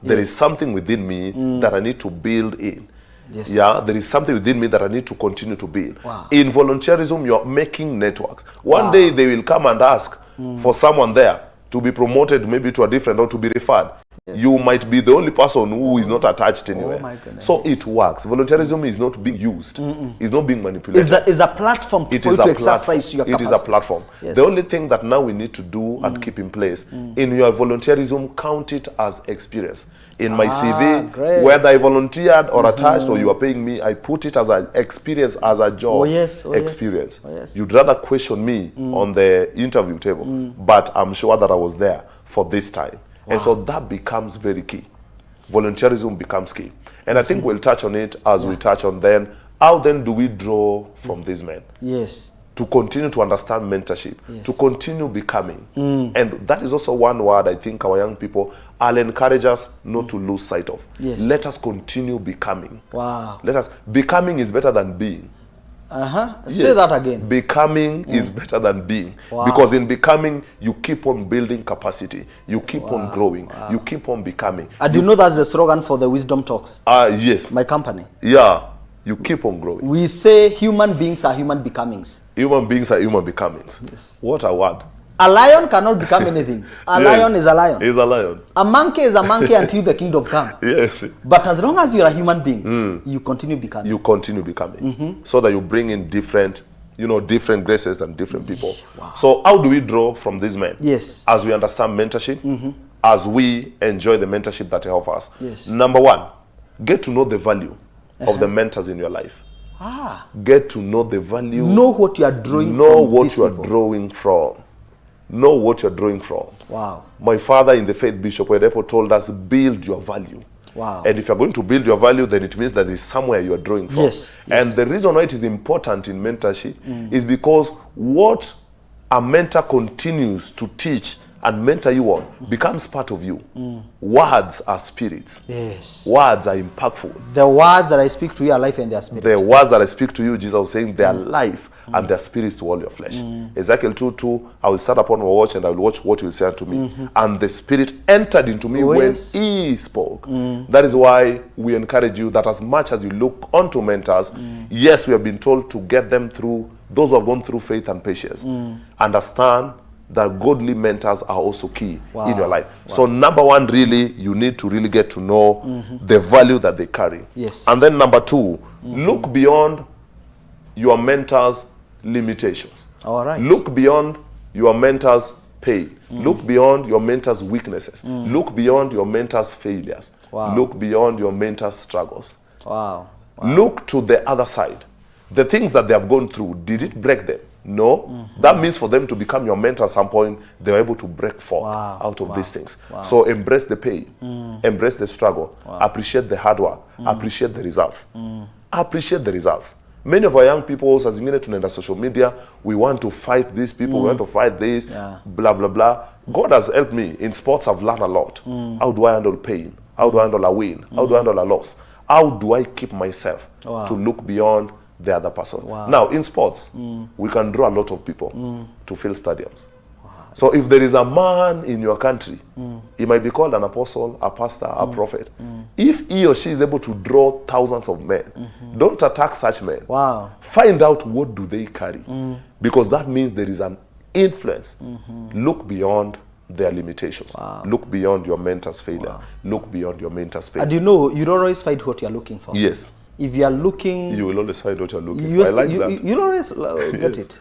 there is something within me that I need to build in. Yes. Yeah, there is something within me that I need to continue to build. Wow. In volunteerism, you're making networks. One day they will come and ask for someone there to be promoted maybe to a different or to be referred. Yes. You might be the only person who is not attached anywhere. Oh my goodness. So it works. Volunteerism is not being used. It's not being manipulated. It's a platform for you to exercise your capacity. It is a platform. Yes. The only thing that now we need to do and keep in place, in your volunteerism, count it as experience. In my CV, great. whether I volunteered or attached or you are paying me, I put it as an experience, as a job experience. Oh, yes. You'd rather question me on the interview table, but I'm sure that I was there for this time. Wow. And so that becomes very key. Volunteerism becomes key. And I think we'll touch on it as we touch on then, how then do we draw from these men? Yes. To continue to understand mentorship, to continue becoming. And that is also one word I think our young people, I'll encourage us not to lose sight of. Yes. Let us continue becoming. Wow. Becoming is better than being. Say that again. Becoming is better than being. Wow. Because in becoming, you keep on building capacity. You keep on growing. You keep on becoming. And you know that's the slogan for the Wisdom Talks? Yes. My company. Yeah. You keep on growing. We say human beings are human becomings. Human beings are human becomings. Yes. What a word. A lion cannot become anything. A lion is a lion. Is a lion. A monkey is a monkey until the kingdom comes. Yes. But as long as you're a human being, you continue becoming. You continue becoming. So that you bring in different graces and different people. Wow. So how do we draw from these men? Yes. As we understand mentorship, as we enjoy the mentorship that they offer us. Yes. Number one, get to know the value of the mentors in your life. Get to know the value. Know what you are drawing from. Know what you are drawing from. Know what you're drawing from. Wow. My father in the faith, Bishop Odepo, told us, build your value. Wow. And if you're going to build your value, then it means that there's somewhere you're drawing from. Yes. And the reason why it is important in mentorship is because what a mentor continues to teach and mentor you on becomes part of you. Words are spirits. Yes. Words are impactful. The words that I speak to you are life and they are spirit. The words that I speak to you, Jesus was saying, they are life and their spirits to all your flesh. Ezekiel 2:2, I will stand upon my watch and I will watch what you will say unto me. And the Spirit entered into me when he spoke. That is why we encourage you that as much as you look unto mentors, yes, we have been told to get them through, those who have gone through faith and patience. Understand that godly mentors are also key in your life. So number one, really, you need to really get to know the value that they carry. Yes. And then number two, look beyond your mentor's limitations. All right. Look beyond your mentor's pain. Look beyond your mentor's weaknesses. Look beyond your mentor's failures. Look beyond your mentor's struggles. Look to the other side. The things that they have gone through, did it break them? No. That means for them to become your mentor at some point, they were able to break forth out of these things. So embrace the pain, embrace the struggle, appreciate the hard work, appreciate the results. Appreciate the results. Many of our young people, as zingine tunaenda social media, we want to fight these people, we want to fight this, blah, blah, blah. God has helped me. In sports, I've learned a lot. How do I handle pain? How do I handle a win? How do I handle a loss? How do I keep myself to look beyond the other person? Now, in sports, we can draw a lot of people to fill stadiums. So if there is a man in your country, he might be called an apostle, a pastor, a prophet. If he or she is able to draw thousands of men, don't attack such men. Find out what do they carry. Because that means there is an influence. Look beyond their limitations. Look beyond your mentor's failure. Look beyond your mentor's pain. And you know, you don't always find what you're looking for. Yes. If you are looking... You will always find what you're looking for. I like that. You always get it.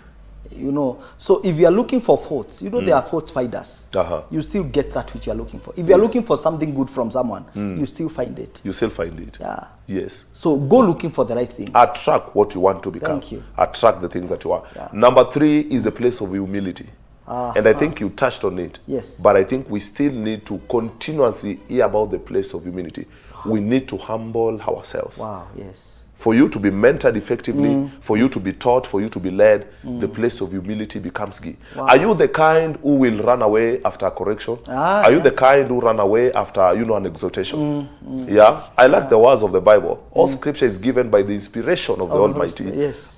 You know, so if you are looking for faults, you know there are faults finders. You still get that which you are looking for. If you are looking for something good from someone, you still find it. You still find it. Yes. So go looking for the right things. Attract what you want to become. Thank you. Attract the things that you want. Number 3 is the place of humility. And I think you touched on it. Yes. But I think we still need to continuously hear about the place of humility. We need to humble ourselves. Yes. For you to be mentored effectively, for you to be taught, for you to be led, the place of humility becomes key. Are you the kind who will run away after a correction? Are you the kind who run away after, an exhortation? I like the words of the Bible. All scripture is given by the inspiration of the Almighty.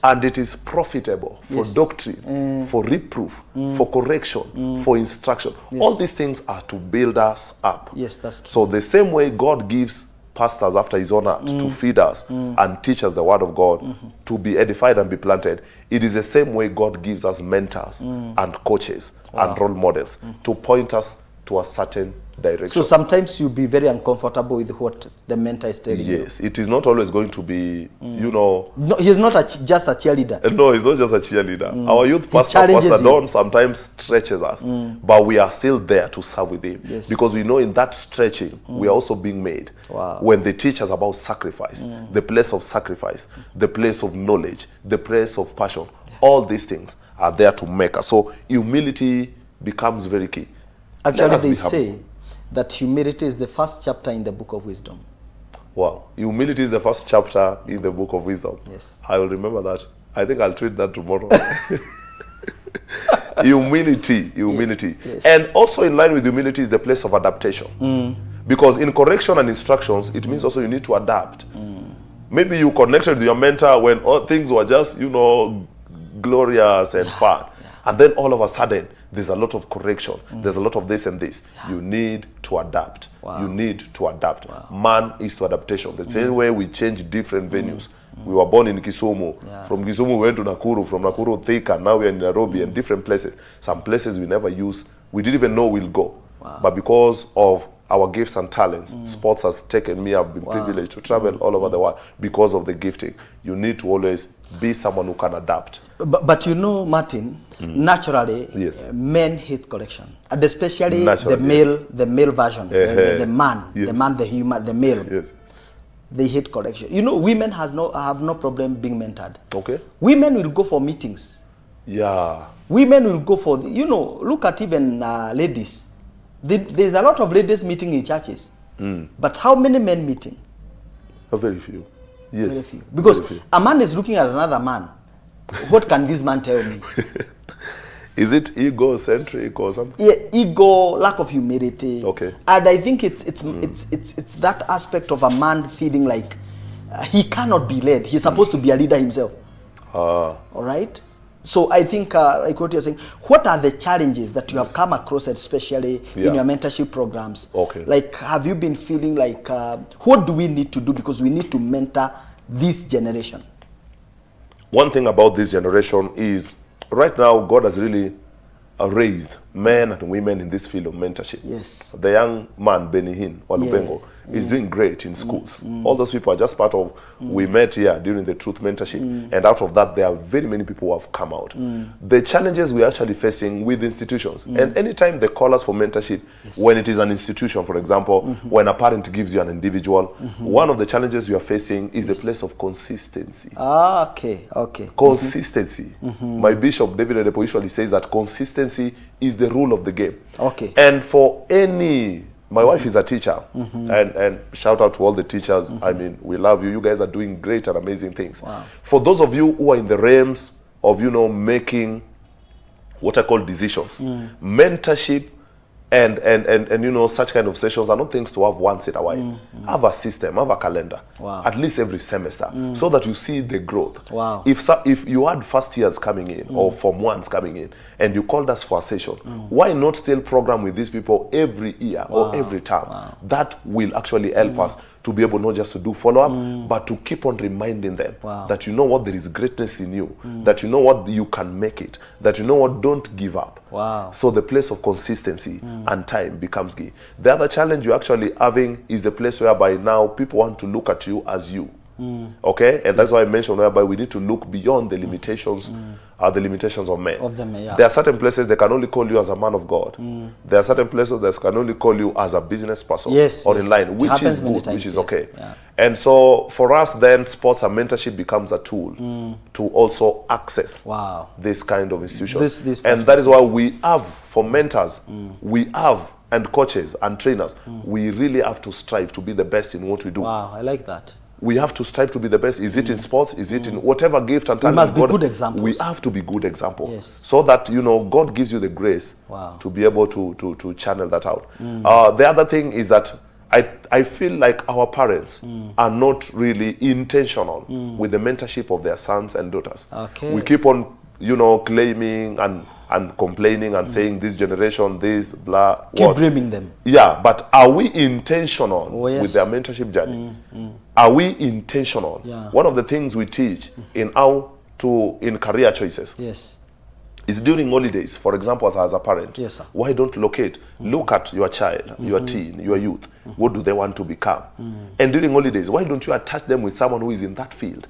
And it is profitable for doctrine, for reproof, for correction, for instruction. All these things are to build us up. Yes, that's true. So the same way God gives pastors after his own heart to feed us and teach us the word of God, to be edified and be planted, it is the same way God gives us mentors and coaches and role models to point us to a certain direction. So sometimes you'll be very uncomfortable with what the mentor is telling you. Yes, it is not always going to be, No, he's not just a cheerleader. No, he's not just a cheerleader. Our youth pastor, Pastor Don, sometimes stretches us, but we are still there to serve with him. Because we know in that stretching, we are also being made. When they teach us about sacrifice, the place of sacrifice, the place of knowledge, the place of passion, all these things are there to make us. So humility becomes very key. Actually, they say that humility is the first chapter in the book of wisdom. Wow. Humility is the first chapter in the book of wisdom. Yes. I will remember that. I think I'll tweet that tomorrow. Humility. Yes. And also in line with humility is the place of adaptation. Because in correction and instructions, it means also you need to adapt. Maybe you connected with your mentor when all things were just, glorious and fun. And then all of a sudden, there's a lot of correction. There's a lot of this and this. You need to adapt. You need to adapt. Man is to adaptation. The same way we change different venues. We were born in Kisumu. From Kisumu, we went to Nakuru. From Nakuru, Thika. Now we're in Nairobi and different places. Some places we never used. We didn't even know we'll go. But because of our gifts and talents, sports has taken me. I've been privileged to travel all over the world because of the gifting. You need to always be someone who can adapt. But Martin, naturally, men hate correction, and especially the male version, the man, the human, the male. Yes. They hate correction. Women have no problem being mentored. Okay. Women will go for meetings. Yeah. Women will go for, look at even ladies. There's a lot of ladies meeting in churches. But how many men meeting? Very few. Yes. Very few. Because a man is looking at another man. What can this man tell me? Is it egocentric or something? Yeah, ego, lack of humility. Okay. And I think it's that aspect of a man feeling like he cannot be led. He's supposed to be a leader himself. All right? So I think, like what you're saying, what are the challenges that you have come across, especially in your mentorship programs? Okay. Like, have you been feeling like, what do we need to do because we need to mentor this generation? One thing about this generation is, right now, God has really raised men and women in this field of mentorship. Yes. The young man, Benihin Walubengo, is doing great in schools. All those people are just part of, we met here during the Truth Mentorship, and out of that, there are very many people who have come out. The challenges we're actually facing with institutions, and anytime they call us for mentorship, when it is an institution, for example, when a parent gives you an individual, one of the challenges you are facing is the place of consistency. Ah, okay, okay. Consistency. My Bishop, David Adepo, usually says that consistency is the rule of the game. Okay. And for any, my wife is a teacher, and shout out to all the teachers. I mean, we love you. You guys are doing great and amazing things. Wow. For those of you who are in the realms of, making what I call decisions, mentorship and such kind of sessions are not things to have once in a while. Have a system, have a calendar, at least every semester, so that you see the growth. Wow. If you had first years coming in or Form 1s coming in and you called us for a session, why not still program with these people every year or every term? That will actually help us to be able not just to do follow-up, but to keep on reminding them that you know what, there is greatness in you, that you know what, you can make it, that you know what, don't give up. Wow. So the place of consistency and time becomes key. The other challenge you're actually having is the place whereby now people want to look at you as you. Okay, and that's why I mentioned whereby we need to look beyond the limitations, of men. There are certain places they can only call you as a man of God. There are certain places that can only call you as a business person or in line, which is good, which is okay. And so for us, then sports and mentorship becomes a tool to also access this kind of institution. And that is why we have, for mentors, we have, and coaches and trainers, we really have to strive to be the best in what we do. Wow, I like that. We have to strive to be the best. Is it in sports? Is it in whatever gift and talent? We must be good examples. We have to be good examples. Yes. So that, God gives you the grace to be able to channel that out. The other thing is that I feel like our parents are not really intentional with the mentorship of their sons and daughters. Okay. We keep on, claiming and complaining and saying this generation, this, blah. Keep dreaming them. Yeah, but are we intentional with their mentorship journey? Are we intentional? One of the things we teach in career choices is during holidays, for example, as a parent, why don't locate, look at your child, your teen, your youth, what do they want to become? And during holidays, why don't you attach them with someone who is in that field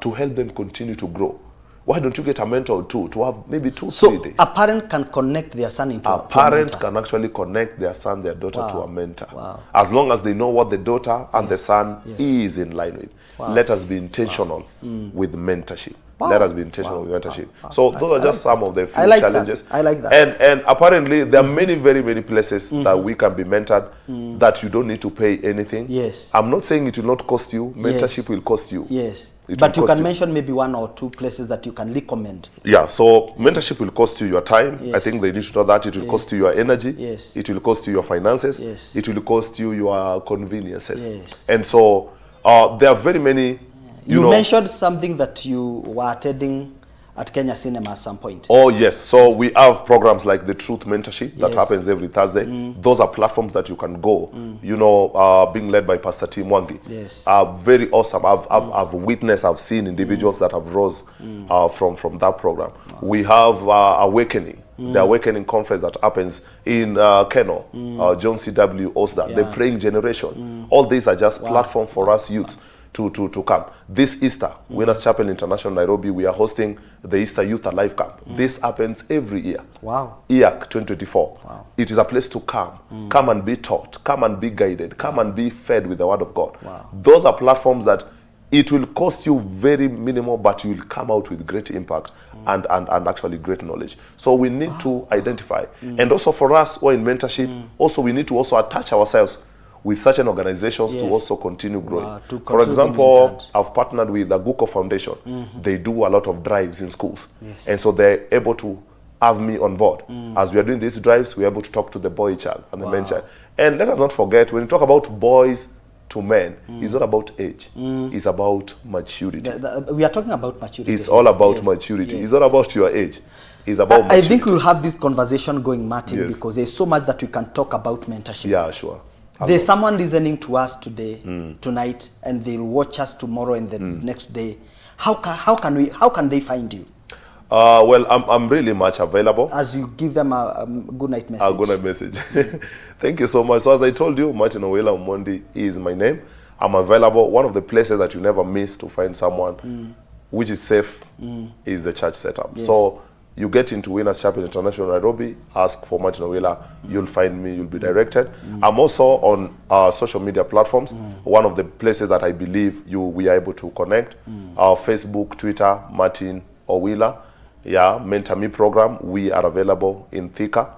to help them continue to grow? Why don't you get a mentor or two to have maybe 2-3 days? So a parent can connect their son into a parent can actually connect their son, their daughter to a mentor. As long as they know what the daughter and the son is in line with. Let us be intentional with mentorship. Let us be intentional with mentorship. So those are just some of the few challenges. I like that. And apparently there are many, very many places that we can be mentored that you don't need to pay anything. Yes. I'm not saying it will not cost you. Mentorship will cost you. Yes. But you can mention maybe 1 or 2 places that you can recommend. Yeah, so mentorship will cost you your time. I think they need to know that. It will cost you your energy. It will cost you your finances. It will cost you your conveniences. And so there are very many. You mentioned something that you were attending at Kenya Cinema at some point. Oh, yes. So we have programs like the Truth Mentorship that happens every Thursday. Those are platforms that you can go, being led by Pastor Tim Wangi. Yes. Very awesome. I've witnessed, I've seen individuals that have rose from that program. We have Awakening. The Awakening Conference that happens in Keno. John C.W. hosts that. The Praying Generation. All these are just platforms for us youths to come. This Easter, Winners Chapel International Nairobi, we are hosting the Easter Youth Alive Camp. This happens every year. Wow. EAC 2024. It is a place to come. Come and be taught. Come and be guided. Come and be fed with the Word of God. Those are platforms that it will cost you very minimal, but you will come out with great impact and actually great knowledge. So we need to identify. And also for us who are in mentorship, also we need to also attach ourselves with certain organizations to also continue growing. For example, I've partnered with the Guko Foundation. They do a lot of drives in schools. And so they're able to have me on board. As we are doing these drives, we're able to talk to the boy child and the man child. And let us not forget, when you talk about boys to men is not about age. It's about maturity. We are talking about maturity. It's all about maturity. It's not about your age. It's about maturity. I think we'll have this conversation going, Martin, Yes. because there's so much that we can talk about mentorship. Yeah, sure. There's someone listening to us today, tonight, and they'll watch us tomorrow and the next day. How can they find you? Well, I'm really much available. As you give them a good night message. A good night message. Thank you so much. So as I told you, Martin Owilah Omondi is my name. I'm available. One of the places that you never miss to find someone which is safe is the church setup. Yes. So you get into Winners Chapel International Nairobi, ask for Martin Owilah, you'll find me, you'll be directed. I'm also on social media platforms. One of the places that I believe we are able to connect, Facebook, Twitter, Martin Owilah. Yeah, Mentor Me program. We are available in Thika.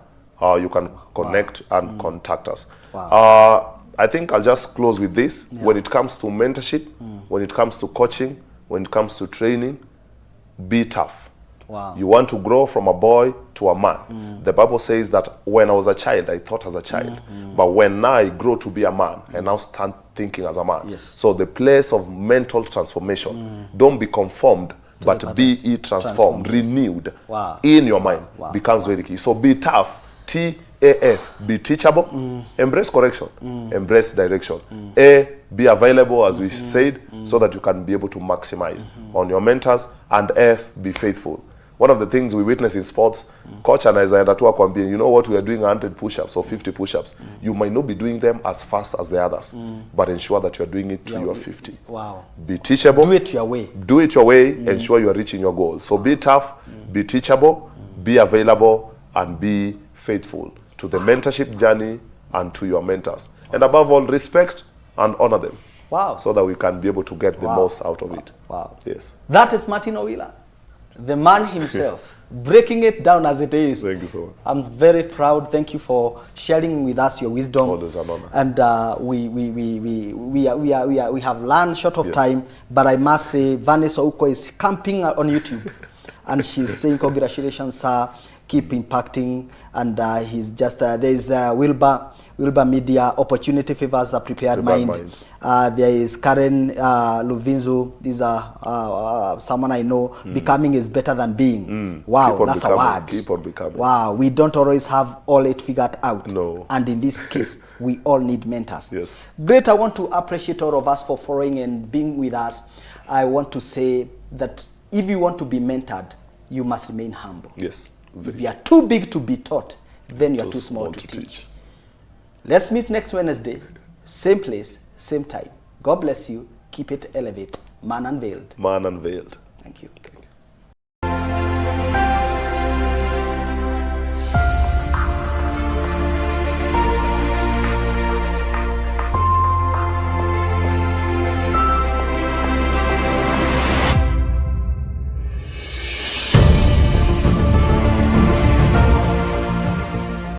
You can connect and contact us. I think I'll just close with this. When it comes to mentorship, when it comes to coaching, when it comes to training, be tough. You want to grow from a boy to a man. The Bible says that when I was a child, I thought as a child. But when now I grow to be a man, I now start thinking as a man. Yes. So the place of mental transformation, don't be conformed, but be ye transformed, renewed in your mind, becomes very key. So be tough, T-A-F, be teachable, embrace correction, embrace direction. A, be available, as we said, so that you can be able to maximize on your mentors, and F, be faithful. One of the things we witness in sports, coach anaenda tu akwambie, you know what, we are doing 100 push-ups or 50 push-ups. You might not be doing them as fast as the others, but ensure that you are doing it to your 50. Be teachable. Do it your way. Do it your way. Ensure you are reaching your goal. So be tough, be teachable, be available, and be faithful to the mentorship journey and to your mentors. And above all, respect and honor them. So that we can be able to get the most out of it. Yes. That is Martin Owilah, the man himself, breaking it down as it is. Thank you so much. I'm very proud. Thank you for sharing with us your wisdom. Always an honor. And we have learned short of time, but I must say Vanessa Uko is camping on YouTube, and she's saying congratulations, sir. Keep impacting, and he's just there's Wilbur Media, Opportunity Favors a Prepared Mind. There is Karen Luvinzu. These are someone I know. Becoming is better than being. Wow, that's a word. Keep on becoming. Wow, we don't always have all it figured out. No. And in this case, we all need mentors. Yes. Great. I want to appreciate all of us for following and being with us. I want to say that if you want to be mentored, you must remain humble. Yes. If you are too big to be taught, then you are too small to teach. Let's meet next Wednesday, same place, same time. God bless you. Keep it elevate. Man Unveiled. Man Unveiled. Thank you.